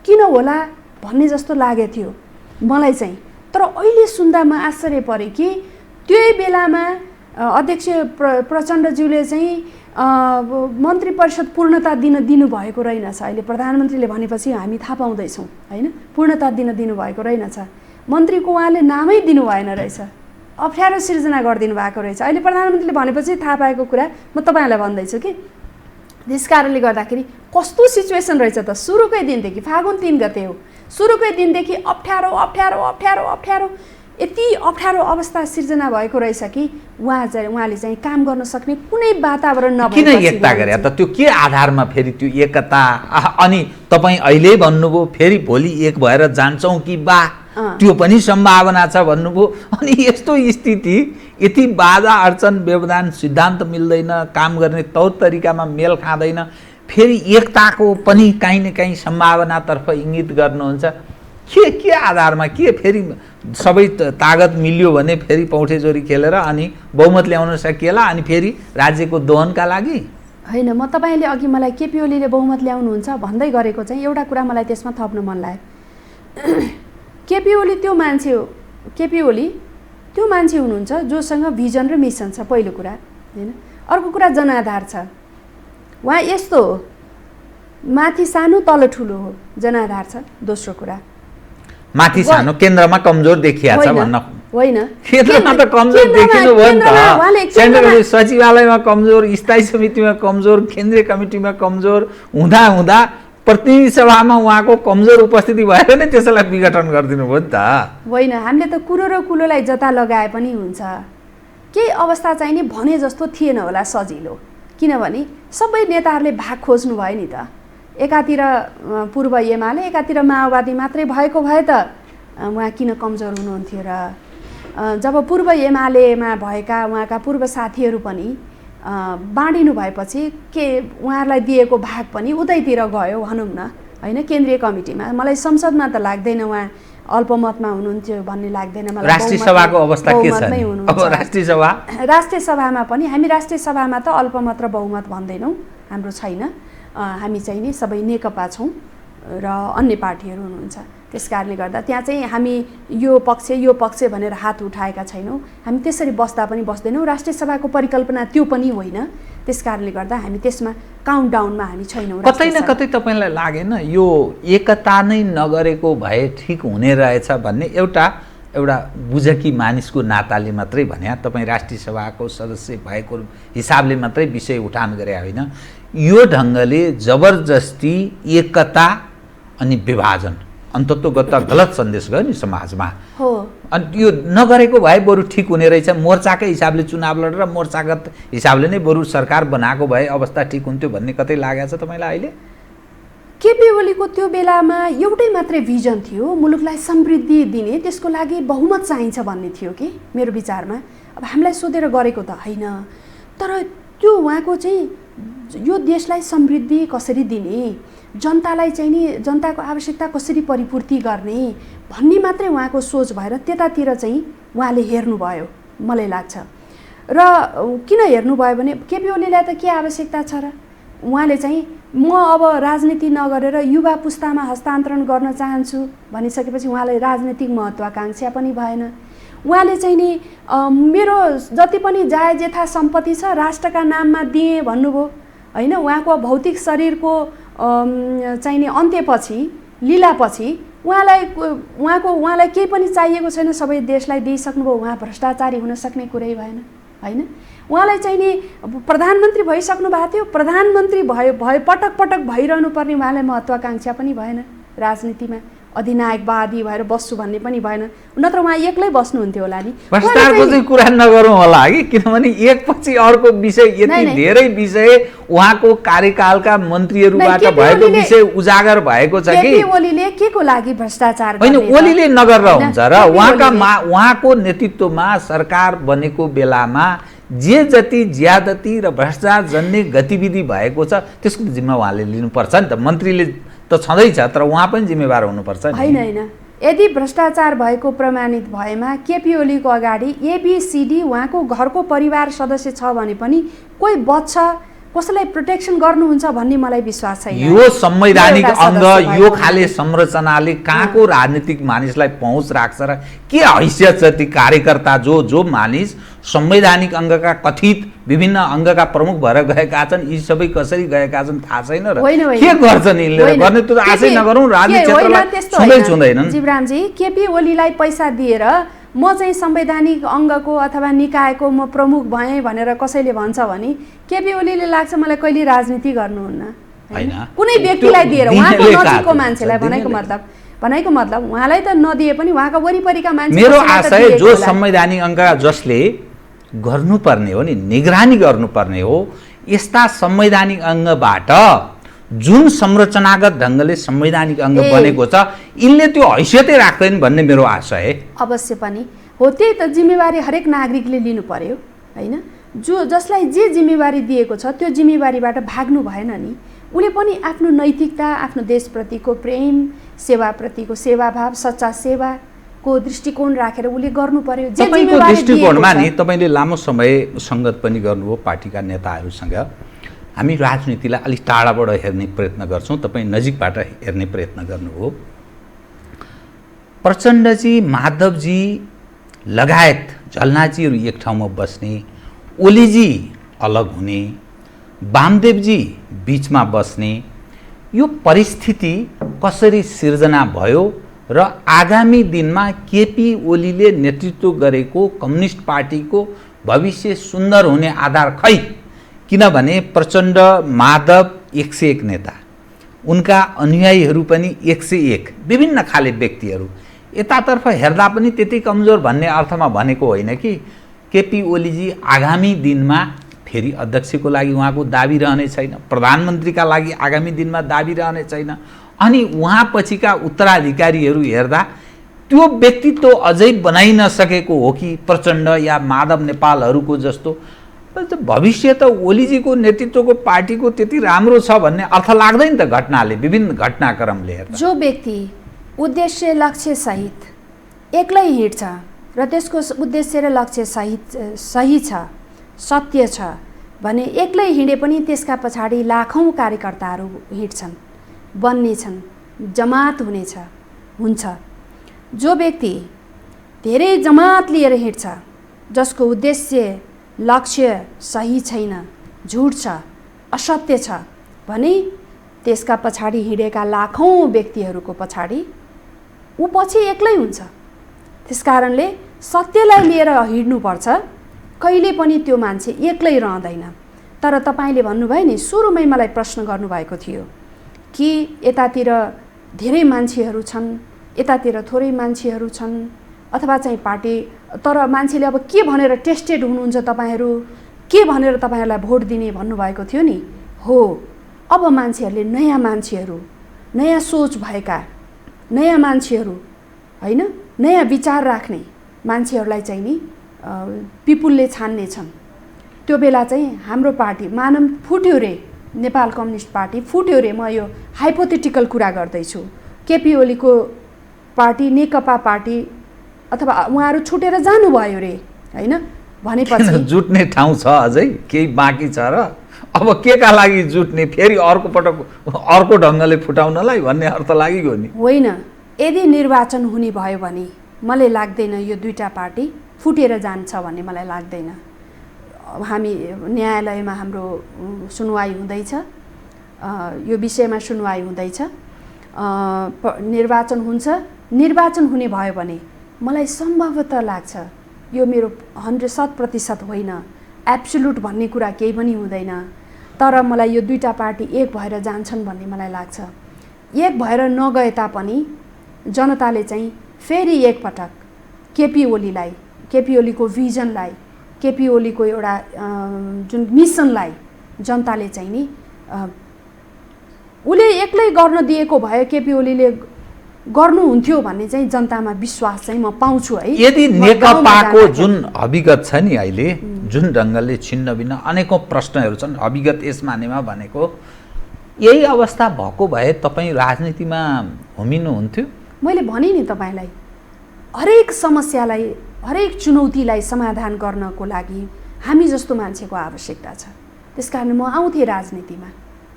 किन होला भन्ने जस्तो लागेको थियो मलाई चाहिँ। तर अहिले सुन्दा म आश्चर्य परेँ कि त्यही बेलामा अध्यक्ष प्रचण्डज्यूले चाहिँ मन्त्री परिषद पूर्णता दिनुभएको रहेनछ। अहिले प्रधानमन्त्रीले भनेपछि हामी थाहा पाउँदैछौँ होइन, पूर्णता दिनुभएको रहेनछ। मन्त्रीको उहाँले नामै दिनु भएन रहेछ, अप्ठ्यारो सिर्जना गरिदिनु भएको रहेछ। अहिले प्रधानमन्त्रीले भनेपछि थाहा पाएको कुरा म तपाईँहरूलाई भन्दैछु कि त्यस कारणले गर्दाखेरि कस्तो सिचुएसन रहेछ त। सुरुकै दिनदेखि फागुन 3 गते हो, सुरुकै दिनदेखि अप्ठ्यारो यति अप्ठ्यारो अवस्था सिर्जना भएको रहेछ कि उहाँले चाहिँ काम गर्न सक्ने कुनै वातावरण नभएको। किन एकता गरे त? त्यो के आधारमा फेरि त्यो एकता? अनि तपाईँ अहिले भन्नुभयो फेरि भोलि एक भएर जान्छौँ कि बा त्यो पनि सम्भावना छ भन्नुभयो। अनि यस्तो स्थिति यति बाधा अडचन व्यवधान सिद्धान्त मिल्दैन, काम गर्ने तौर तरिकामा मेल खाँदैन, फेरि एकताको पनि काहीँ न काहीँ सम्भावनातर्फ इङ्गित गर्नुहुन्छ। के आधारमा? के फेरि सबै तागत मिल्यो भने फेरि पौठेजोरी खेलेर अनि बहुमत ल्याउन सकिएला अनि फेरि राज्यको दोहनका लागि? होइन, म तपाईँले अघि मलाई केपी ओलीले बहुमत ल्याउनुहुन्छ भन्दै गरेको चाहिँ एउटा कुरा मलाई त्यसमा थप्न मन लाग्यो। केपी ओली त्यो मान्छे हुनुहुन्छ जोसँग भिजन र मिसन छ, पहिलो कुरा होइन। अर्को कुरा जनाधार छ। उहाँ यस्तो हो, माथि सानो तल ठुलो हो, जनाधार छ। दोस्रो कुरा माथि सानो केन्द्रमा कमजोर देखिया छ भन्न होइन केन्द्रमा त कमजोर देखिनु भयो नि त। सेन्ट्रल सचिवालयमा कमजोर, स्थायी समितिमा कमजोर, केन्द्रीय कमिटीमा कमजोर हुँदा हुँदा प्रतिनिधि सभामा उहाँको कमजोर उपस्थिति भएर नै त्यसैलाई विघटन गरिदिनु भयो नि त। होइन, हामीले त कुरो र कुलोलाई जता लगाए पनि हुन्छ। केही अवस्था चाहिँ नि भने जस्तो थिएन होला सजिलो, किनभने सबै नेताहरूले भाग खोज्नु भयो नि त। एकातिर पूर्व एमाले, एकातिर माओवादी मात्रै भएको भए त उहाँ किन कमजोर हुनुहुन्थ्यो र। जब पूर्व एमालेमा भएका उहाँका पूर्व साथीहरू पनि बाँडिनु भएपछि के उहाँहरूलाई दिएको भाग पनि उतैतिर गयो भनौँ न, होइन। केन्द्रीय कमिटीमा मलाई संसदमा त लाग्दैन उहाँ अल्पमतमा हुनुहुन्थ्यो भन्ने लाग्दैन मलाई। राष्ट्रिय सभाको अवस्था के छ अब? राष्ट्रिय सभामा पनि हामी राष्ट्रिय सभामा त अल्पमत र बहुमत भन्दैनौँ, हाम्रो छैन। हामी चाहिँ नि सबै नेकपा छौँ र अन्य पार्टीहरू हुनुहुन्छ। त्यस कारणले गर्दा त्यहाँ चाहिँ हामी यो पक्ष भनेर हात उठाएका छैनौँ। हामी त्यसरी बस्दा पनि बस्दैनौँ। राष्ट्रिय सभाको परिकल्पना त्यो पनि होइन। त्यस कारणले गर्दा हामी त्यसमा काउन्टडाउनमा हामी छैनौँ। कतै न कतै तपाईँलाई लागेन यो एकता नै नगरेको भए ठिक हुने रहेछ भन्ने एउटा बुझकी मानिसको नाताले मात्रै भने? तपाईँ राष्ट्रिय सभाको सदस्य भएको हिसाबले मात्रै विषय उठान गरे होइन। यो ढङ्गले जबरजस्ती एकता अनि विभाजन अन्तत्वगत गलत सन्देश गयो नि समाजमा हो। अनि यो नगरेको भए बरु ठिक हुने रहेछ। मोर्चाकै हिसाबले चुनाव लडेर मोर्चागत हिसाबले नै बरु सरकार बनाएको भए अवस्था ठिक हुन्थ्यो भन्ने कतै लागेको छ तपाईँलाई अहिले? केपी ओलीको त्यो बेलामा एउटै मात्रै भिजन थियो, मुलुकलाई समृद्धि दिने, त्यसको लागि बहुमत चाहिन्छ भन्ने थियो कि मेरो विचारमा। अब हामीलाई सोधेर गरेको त होइन, तर त्यो उहाँको चाहिँ यो देशलाई समृद्धि कसरी दिने, जनतालाई चाहिँ नि जनताको आवश्यकता कसरी परिपूर्ति गर्ने भन्ने मात्रै उहाँको सोच भएर त्यतातिर चाहिँ उहाँले हेर्नुभयो मलाई लाग्छ। र किन हेर्नुभयो भने केपी ओलीलाई त के आवश्यकता छ र? उहाँले चाहिँ म अब राजनीति नगरेर युवा पुस्तामा हस्तान्तरण गर्न चाहन्छु भनिसकेपछि उहाँलाई राजनीतिक महत्त्वाकांक्षा पनि भएन। उहाँले चाहिँ नि मेरो जति पनि जायजेथा सम्पत्ति छ राष्ट्रका नाममा दिएँ भन्नुभयो, होइन। उहाँको भौतिक शरीरको चाहिँ नि अन्त्यपछि, लीलापछि उहाँलाई केही पनि चाहिएको छैन, सबै देशलाई दिइसक्नुभयो। उहाँ भ्रष्टाचारी हुन सक्ने कुरै भएन, होइन। उहाँलाई चाहिँ नि प्रधानमन्त्री भइसक्नु भएको थियो, प्रधानमन्त्री भए पटक पटक भइरहनु पर्ने उहाँलाई महत्त्वाकांक्षा पनि भएन। राजनीतिमा अधिनायकवादी भएर बस्छु भन्ने पनि भएन, नत्र उहाँ एक्लै बस्नुहुन्थ्यो होला नि। भ्रष्टाचारको चाहिँ कुरा नगरौँ होला कि, किनभने एकपछि अर्को विषय यति धेरै विषय उहाँको कार्यकालका मन्त्रीहरूबाट भएको विषय उजागर भएको छ कि ओलीले के को लागि भ्रष्टाचार होइन, ओलीले नगरेर हुन्छ र उहाँको नेतृत्वमा सरकार बनेको बेलामा जे जति ज्यादती र भ्रष्टाचार जन्ने गतिविधि भएको छ त्यसको जिम्मा उहाँले लिनुपर्छ नि त। मन्त्रीले त छँदैछ तर उहाँ पनि जिम्मेवार हुनुपर्छ नि। होइन, यदि भ्रष्टाचार भएको प्रमाणित भएमा केपी ओलीको अगाडि एबीसीडी उहाँको घरको परिवार सदस्य छ भने पनि कोही बच्छ, कसैलाई प्रोटेक्सन गर्नुहुन्छ भन्ने मलाई विश्वास छैन। यो संवैधानिक अङ्ग, यो खाले संरचनाले कहाँको राजनीतिक मानिसलाई पहुँच राख्छ र के हैसियत छ ती कार्यकर्ता जो मानिस संवैधानिक अङ्गका कथित विभिन्न अङ्गका प्रमुख भएर गएका छन्, यी सबै कसरी गएका छन् थाहा छैन र के गर्छन् यिनले गर्ने त आशै नगरौँ। राजनीति क्षेत्रलाई छुँदैनन्। जीवरामजी, केपी ओलीलाई पैसा दिएर म चाहिँ संवैधानिक अङ्गको अथवा निकायको म प्रमुख भएँ भनेर कसैले भन्छ भने केपी ओलीले लाग्छ मलाई कहिले राजनीति गर्नुहुन्न, होइन। कुनै व्यक्तिलाई दिएर उहाँको नजिकको मान्छेलाई भनेको मतलब उहाँलाई त नदिए पनि उहाँका वरिपरिका मान्छे। मेरो आशय जो संवैधानिक अङ्गका जसले गर्नुपर्ने हो नि, निगरानी गर्नुपर्ने हो, यस्ता संवैधानिक अङ्गबाट जुन संरचनागत ढङ्गले संवैधानिक अङ्ग बनेको छ यिनले त्यो हैसियतै राख्दैन भन्ने मेरो आशय। अवश्य पनि हो, त्यही त जिम्मेवारी हरेक नागरिकले लिनु पर्यो, होइन। जसलाई जे जिम्मेवारी दिएको छ त्यो जिम्मेवारीबाट भाग्नु भएन नि। उसले पनि आफ्नो नैतिकता, आफ्नो देशप्रतिको प्रेम, सेवाप्रतिको सेवाभाव, सच्चा सेवाको दृष्टिकोण राखेर उसले गर्नु पर्यो। जे जिम्मेवारी दृष्टिकोणमा नि तपाईँले लामो समय सङ्गत पनि गर्नुभयो पार्टीका नेताहरूसँग। हामी राजनीतिलाई अलिक टाढाबाट हेर्ने प्रयत्न गर्छौँ, तपाईँ नजिकबाट हेर्ने प्रयत्न गर्नुभयो। प्रचण्डजी, माधवजी लगायत झलनाथजीहरू एक ठाउँमा बस्ने, ओलीजी अलग हुने, वामदेवजी बिचमा बस्ने, यो परिस्थिति कसरी सिर्जना भयो र आगामी दिनमा केपी ओलीले नेतृत्व गरेको कम्युनिस्ट पार्टीको भविष्य सुन्दर हुने आधार खै? किनभने प्रचण्ड, माधव 101 नेता, उनका अनुयायीहरू पनि 101, विभिन्न खाले व्यक्तिहरू। यतातर्फ हेर्दा पनि त्यति कमजोर भन्ने अर्थमा भनेको होइन कि केपी ओलीजी आगामी दिनमा फेरि अध्यक्षको लागि उहाँको दाबी रहने छैन, प्रधानमन्त्रीका लागि आगामी दिनमा दाबी रहने छैन। अनि उहाँ पछिका उत्तराधिकारीहरू हेर्दा त्यो व्यक्तित्व अझै बनाइन सकेको हो कि प्रचण्ड या माधव नेपालहरूको जस्तो। भविष्य त ओलीजीको नेतृत्वको पार्टीको त्यति राम्रो छ भन्ने अर्थ लाग्दैन त घटनाले, विभिन्न घटनाक्रमले हेर्दा। जो व्यक्ति उद्देश्य लक्ष्य सहित एक्लै हिँड्छ र त्यसको उद्देश्य र लक्ष्य सही छ, सत्य छ भने एक्लै हिँडे पनि त्यसका पछाडि लाखौँ कार्यकर्ताहरू हिँड्छन्, बन्नेछन्, जमात हुन्छ। जो व्यक्ति धेरै जमात लिएर हिँड्छ, जसको उद्देश्य लक्ष्य सही छैन, झुट छ, असत्य छ भने त्यसका पछाडि हिँडेका लाखौँ व्यक्तिहरूको पछाडि ऊ पछि एक्लै हुन्छ। त्यसकारणले सत्यलाई लिएर हिँड्नुपर्छ, कहिले पनि त्यो मान्छे एक्लै रहँदैन। तर तपाईँले भन्नुभयो नि, सुरुमै मलाई प्रश्न गर्नुभएको थियो कि यतातिर धेरै मान्छेहरू छन्, यतातिर थोरै मान्छेहरू छन्, अथवा चाहिँ पार्टी, तर मान्छेले अब के भनेर टेस्टेड हुनुहुन्छ तपाईँहरू, के भनेर तपाईँहरूलाई भोट दिने भन्नुभएको थियो नि। हो, अब मान्छेहरूले नयाँ मान्छेहरू, नयाँ सोच भएका नयाँ मान्छेहरू होइन, नयाँ विचार राख्ने मान्छेहरूलाई चाहिँ नि पिपुलले छान्ने छन्। त्यो बेला चाहिँ हाम्रो पार्टी मानव फुट्यो रे, नेपाल कम्युनिस्ट पार्टी फुट्यो रे। म यो हाइपोथेटिकल कुरा गर्दैछु। केपी ओलीको पार्टी, नेकपा पार्टी अथवा उहाँहरू छुटेर जानुभयो रे होइन भनेपछि जुट्ने ठाउँ छ, अझै केही बाँकी छ र अब के का लागि जुट्ने, फेरि अर्को पटक अर्को ढङ्गले फुटाउनलाई भन्ने अर्थ लागिगयो नि? होइन, यदि निर्वाचन हुने भयो भने मलाई लाग्दैन यो दुईटा पार्टी फुटेर जान्छ भन्ने मलाई लाग्दैन। हामी न्यायालयमा हाम्रो सुनवाई हुँदैछ, यो विषयमा सुनवाई हुँदैछ, निर्वाचन हुन्छ। निर्वाचन हुने भयो भने मलाई सम्भवतः लाग्छ, यो मेरो 100% होइन, एब्सोल्युट भन्ने कुरा केही पनि हुँदैन, तर मलाई यो दुईटा पार्टी एक भएर जान्छन् भन्ने मलाई लाग्छ। एक भएर नगए तापनि जनताले चाहिँ फेरि एकपटक केपी ओलीलाई, केपी ओलीको भिजनलाई, केपी ओलीको एउटा जुन मिसनलाई जनताले चाहिँ नि उसले एक्लै गर्न दिएको भए केपी ओलीले गर्नुहुन्थ्यो भन्ने चाहिँ जनतामा विश्वास चाहिँ म पाउँछु है। यदि नेकपाको जुन अभिगत छ नि अहिले, जुन ढङ्गले छिन्न भिन्न अनेकौँ प्रश्नहरू छन्, अभिगत यस मानेमा भनेको यही अवस्था भएको भए तपाईँ राजनीतिमा होमिनुहुन्थ्यो? मैले भने नि तपाईँलाई, हरेक समस्यालाई, हरेक चुनौतीलाई समाधान गर्नको लागि हामी जस्तो मान्छेको आवश्यकता छ। त्यसकारण म आउँथेँ राजनीतिमा,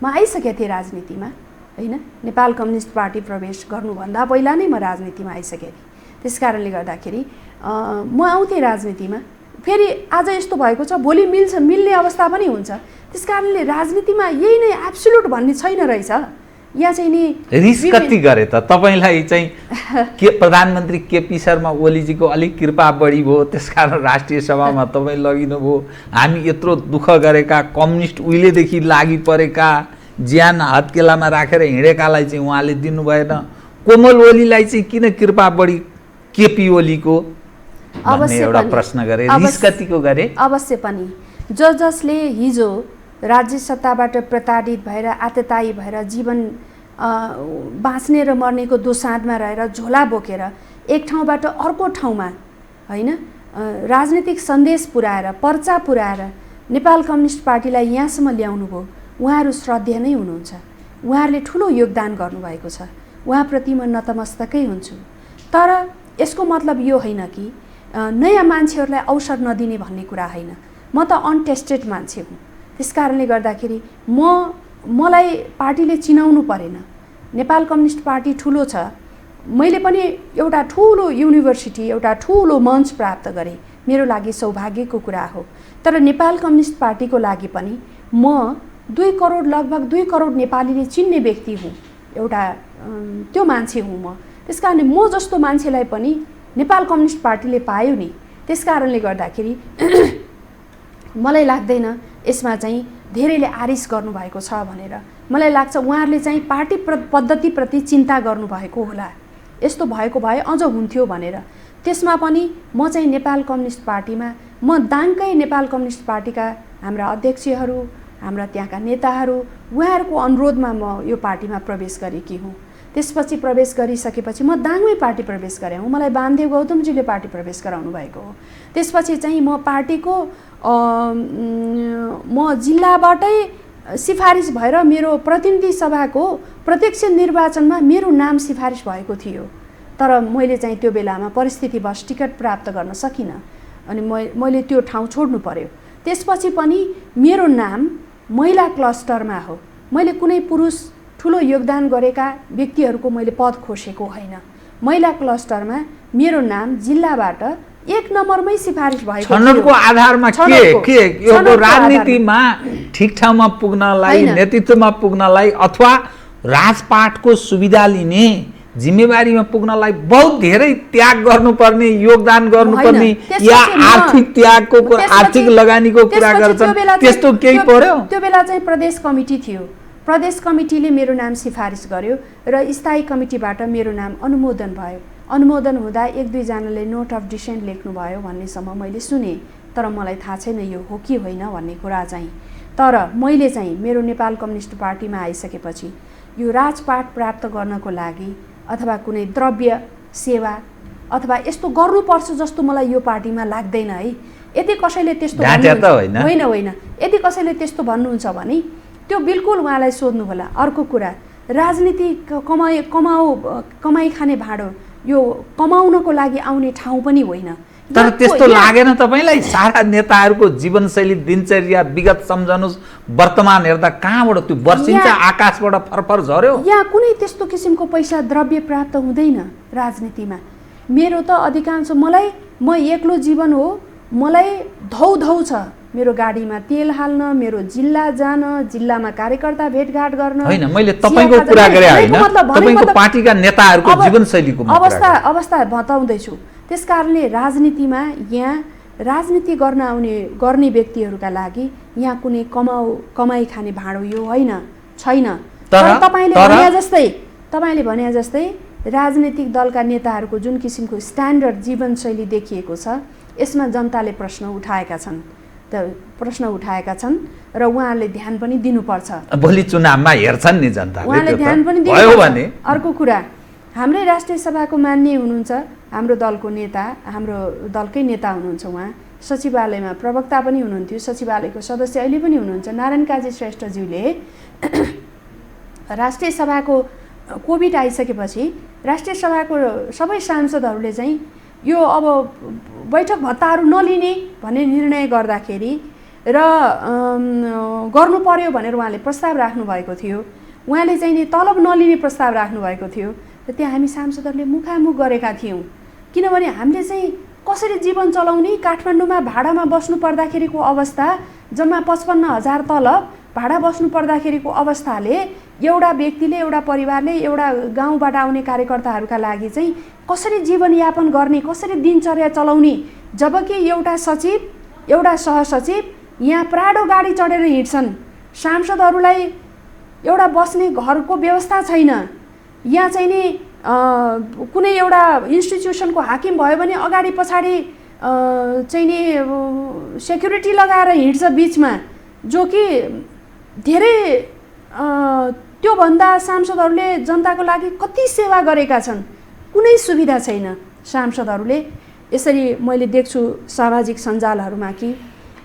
म आइसकेको थिएँ राजनीतिमा होइन। नेपाल कम्युनिस्ट पार्टी प्रवेश गर्नुभन्दा पहिला नै म राजनीतिमा आइसकेँ थिएँ। त्यसकारणले गर्दाखेरि म आउँथेँ राजनीतिमा। फेरि आज यस्तो भएको छ, भोलि मिल्ने अवस्था पनि हुन्छ। त्यसकारणले राजनीतिमा यही नै एब्सोल्युट भन्ने छैन रहेछ। यहाँ चाहिँ नि रिस्क कति गरे त तपाईँलाई चाहिँ के प्रधानमन्त्री केपी शर्मा ओलीजीको अलिक कृपा बढी भयो, त्यसकारण राष्ट्रिय सभामा तपाईँ लगिनुभयो। हामी यत्रो दुःख गरेका, कम्युनिस्ट उहिलेदेखि लागि परेका, ज्यान हत्केलामा राखेर हिँडेकालाई चाहिँ उहाँले दिनु भएन। कोमल ओलीलाई चाहिँ किन कृपा बढी केपी ओलीको भन्ने एउटा प्रश्न गरे। रिस्क कतिको गरे? अवश्य पनि। जसले हिजो राज्य सत्ताबाट प्रताडित भएर, आततायी भएर, जीवन बाँच्ने र मर्नेको दोसाँधमा रहेर झोला बोकेर एक ठाउँबाट अर्को ठाउँमा होइन राजनीतिक सन्देश पुर्याएर, पर्चा पुर्याएर नेपाल कम्युनिस्ट पार्टीलाई यहाँसम्म ल्याउनु भयो। उहाँहरू श्रद्धेय नै हुनुहुन्छ, उहाँहरूले ठुलो योगदान गर्नुभएको छ, उहाँप्रति म नतमस्तकै हुन्छु। तर यसको मतलब यो होइन कि नयाँ मान्छेहरूलाई अवसर नदिने भन्ने कुरा होइन। म त अनटेस्टेड मान्छे हुँ। त्यसकारणले गर्दाखेरि मलाई पार्टीले चिनाउनु परेन। नेपाल कम्युनिस्ट पार्टी ठुलो छ, मैले पनि एउटा ठुलो युनिभर्सिटी, एउटा ठुलो मञ्च प्राप्त गरेँ, मेरो लागि सौभाग्यको कुरा हो। तर नेपाल कम्युनिस्ट पार्टीको लागि पनि म 2 करोड, लगभग 2 करोड नेपालीले चिन्ने व्यक्ति हुँ, एउटा त्यो मान्छे हुँ म। त्यस कारणले म जस्तो मान्छेलाई पनि नेपाल कम्युनिस्ट पार्टीले पायो नि। त्यस कारणले गर्दाखेरि मलाई लाग्दैन यसमा चाहिँ धेरैले आरिस गर्नुभएको छ भनेर। मलाई लाग्छ उहाँहरूले चाहिँ पार्टी पद्धतिप्रति चिन्ता गर्नुभएको होला, यस्तो भएको भए अझ हुन्थ्यो भनेर। त्यसमा पनि म चाहिँ नेपाल कम्युनिस्ट पार्टीमा म दाङकै नेपाल कम्युनिस्ट पार्टीका हाम्रा अध्यक्षहरू, हाम्रा त्यहाँका नेताहरू, उहाँहरूको अनुरोधमा म यो पार्टीमा प्रवेश गरेकी हुँ। त्यसपछि प्रवेश गरिसकेपछि म दाङमै पार्टी प्रवेश गरेँ हुँ। मलाई वामदेव गौतमजीले पार्टी प्रवेश गराउनु भएको हो। त्यसपछि चाहिँ म पार्टीको म जिल्लाबाटै सिफारिस भएर मेरो प्रतिनिधि सभाको प्रत्यक्ष निर्वाचनमा मेरो नाम सिफारिस भएको थियो। तर मैले चाहिँ त्यो बेलामा परिस्थितिवश टिकट प्राप्त गर्न सकिनँ अनि मैले त्यो ठाउँ छोड्नु पर्यो। त्यसपछि पनि मेरो नाम महिला क्लस्टरमा हो। मैले कुनै पुरुष ठुलो योगदान गरेका व्यक्तिहरूको मैले पद खोसेको होइन। महिला क्लस्टरमा मेरो नाम जिल्लाबाट 1 नम्बरमै सिफारिस भएको थियो। छनौटको आधारमा के यो राजनीतिमा ठिक ठाउँमा पुग्नलाई, नेतृत्वमा पुग्नलाई अथवा राजपाटको सुविधा लिने जिम्मेवारीमा पुग्नलाई बहुत धेरै त्याग गर्नुपर्ने, योगदान गर्नुपर्ने या आर्थिक त्यागको आर्थिक लगानीको कुरा गर्छन्, त्यस्तो केही पर्यो? त्यो बेला चाहिँ प्रदेश कमिटी थियो। प्रदेश कमिटीले मेरो नाम सिफारिस गर्यो र स्थायी कमिटीबाट मेरो नाम अनुमोदन भयो। अनुमोदन हुँदा 1-2 जनाले नोट अफ डिसेन्ट लेख्नुभयो भन्नेसम्म मैले सुने, तर मलाई थाहा छैन यो हो कि होइन भन्ने कुरा चाहिँ। तर मैले चाहिँ मेरो नेपाल कम्युनिस्ट पार्टीमा आइसकेपछि यो राजपाट प्राप्त गर्नको लागि अथवा कुनै द्रव्य सेवा अथवा यस्तो गर्नुपर्छ जस्तो मलाई यो पार्टीमा लाग्दैन है। यदि कसैले त्यस्तो होइन, यदि कसैले त्यस्तो भन्नुहुन्छ भने त्यो बिल्कुल उहाँलाई सोध्नु होला। अर्को कुरा, राजनीति कमाई खाने भाँडो, यो कमाउनको लागि आउने ठाउँ पनि होइन। तर त्यस्तो लागेन तपाईलाई? सारा नेताहरूको जीवनशैली, दिनचर्या विगत सम्झनुस्, वर्तमान हेर्दा कहाँबाट त्यो वर्षिन्छ, आकाशबाट फरफर झर्यो? यहाँ कुनै त्यस्तो किसिमको पैसा द्रव्य प्राप्त हुँदैन राजनीतिमा। मेरो त अधिकांश म एक्लो जीवन हो। मलाई धौ छ मेरो गाडीमा तेल हाल्न, मेरो जिल्ला जान, जिल्लामा कार्यकर्ता भेटघाट गर्न। होइन, मैले तपाईको कुरा गरे हैन, तपाईको पार्टीका नेताहरूको जीवनशैलीको अवस्था बताउँदैछु। त्यसकारणले राजनीतिमा यहाँ राजनीति गर्ने व्यक्तिहरूका लागि यहाँ कुनै कमाई खाने भाँडो यो होइन, छैन। तर तपाईले भने जस्तै राजनीतिक दलका नेताहरूको जुन किसिमको स्ट्यान्डर्ड जीवनशैली देखिएको छ, यसमा जनताले प्रश्न उठाएका छन् र उहाँहरूले ध्यान पनि दिनुपर्छ। भोलि चुनावमा हेर्छन् नि जनताले, उहाँले ध्यान पनि दिनुपर्छ। अर्को कुरा, हाम्रै राष्ट्रिय सभाको मान्य हुनुहुन्छ, हाम्रो दलको नेता, हाम्रो दलकै नेता हुनुहुन्छ। उहाँ सचिवालयमा प्रवक्ता पनि हुनुहुन्थ्यो, सचिवालयको सदस्य अहिले पनि हुनुहुन्छ। नारायण काजी श्रेष्ठज्यूले राष्ट्रिय सभाको कोभिड आइसकेपछि राष्ट्रिय सभाको सबै सांसदहरूले चाहिँ यो अब बैठक भत्ताहरू नलिने भन्ने निर्णय गर्दाखेरि र गर्नु पर्यो भनेर उहाँले प्रस्ताव राख्नुभएको थियो। उहाँले चाहिँ नि तलब नलिने प्रस्ताव राख्नुभएको थियो र त्यहाँ हामी सांसदहरूले मुखामुख गरेका थियौँ। किनभने हामीले चाहिँ कसरी जीवन चलाउने, काठमाडौँमा भाडामा बस्नु पर्दाखेरिको अवस्था, जम्मा 55,000 तलब भाडा बस्नु पर्दाखेरिको अवस्थाले एउटा व्यक्तिले, एउटा परिवारले, एउटा गाउँबाट आउने कार्यकर्ताहरूका लागि चाहिँ कसरी जीवनयापन गर्ने, कसरी दिनचर्या चलाउने, जबकि एउटा सचिव, एउटा सहसचिव यहाँ प्राडो गाडी चढेर हिँड्छन्। सांसदहरूलाई एउटा बस्ने घरको व्यवस्था छैन। यहाँ चाहिँ नि कुनै एउटा इन्स्टिट्युसनको हाकिम भयो भने अगाडि पछाडि चाहिँ नि सेक्युरिटी लगाएर हिँड्छ बिचमा, जो कि धेरै त्योभन्दा सांसदहरूले जनताको लागि कति सेवा गरेका छन्, कुनै सुविधा छैन। सांसदहरूले यसरी मैले देख्छु सामाजिक सञ्जालहरूमा कि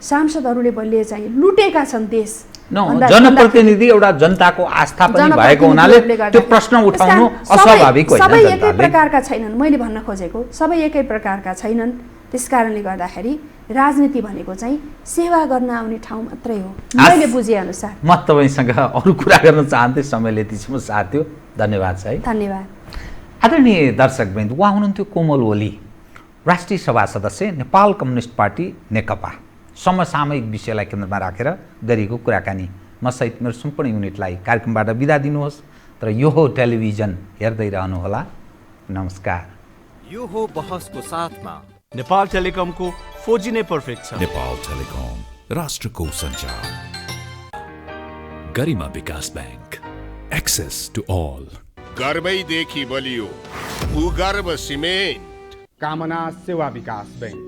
सांसदहरूले बल्ले चाहिँ लुटेका छन् देश। जनप्रतिनिधि एउटा जनताको आस्था पनि भएको हुनाले त्यो प्रश्न उठाउनु अस्वाभाविक होइन। सबै एकै प्रकारका छैनन्, मैले भन्न खोजेको सबै एकै प्रकारका छैनन्। त्यसकारणले गर्दाखेरि राजनीति भनेको चाहिँ सेवा गर्न आउने ठाउँ मात्रै हो, मैले बुझे अनुसार। म तपाईसँग अरू कुरा गर्न चाहन्थे, समयले त्यतिसम्म साथ दियो। धन्यवाद छ है। धन्यवाद। आदरणीय दर्शकवृन्द, उहाँ हुनुहुन्थ्यो कोमल ओली, राष्ट्रिय सभा सदस्य, नेपाल कम्युनिस्ट पार्टी नेकपा। समसामयिक विषयलाई केन्द्रमा राखेर गरिएको कुराकानी म सहित मेरो सम्पूर्ण युनिटलाई कार्यक्रमबाट बिदा दिनुहोस्। तर यो हो टेलिभिजन, हेर्दै रहनुहोला। नमस्कार। यो हो बहसको साथमा नेपाल टेलिकमको 4G नै पर्फेक्ट छ। नेपाल टेलिकम राष्ट्रको सञ्चार। गरिमा विकास बैंक एक्सेस टु अल। गर्वैदेखि बलियो भूगर्भ सिमेन्ट। कामना सेवा विकास बैंक,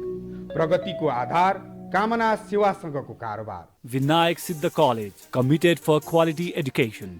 प्रगतिको आधार कामना सेवासँगको कारोबार। Vinayak Siddha College, committed for quality education.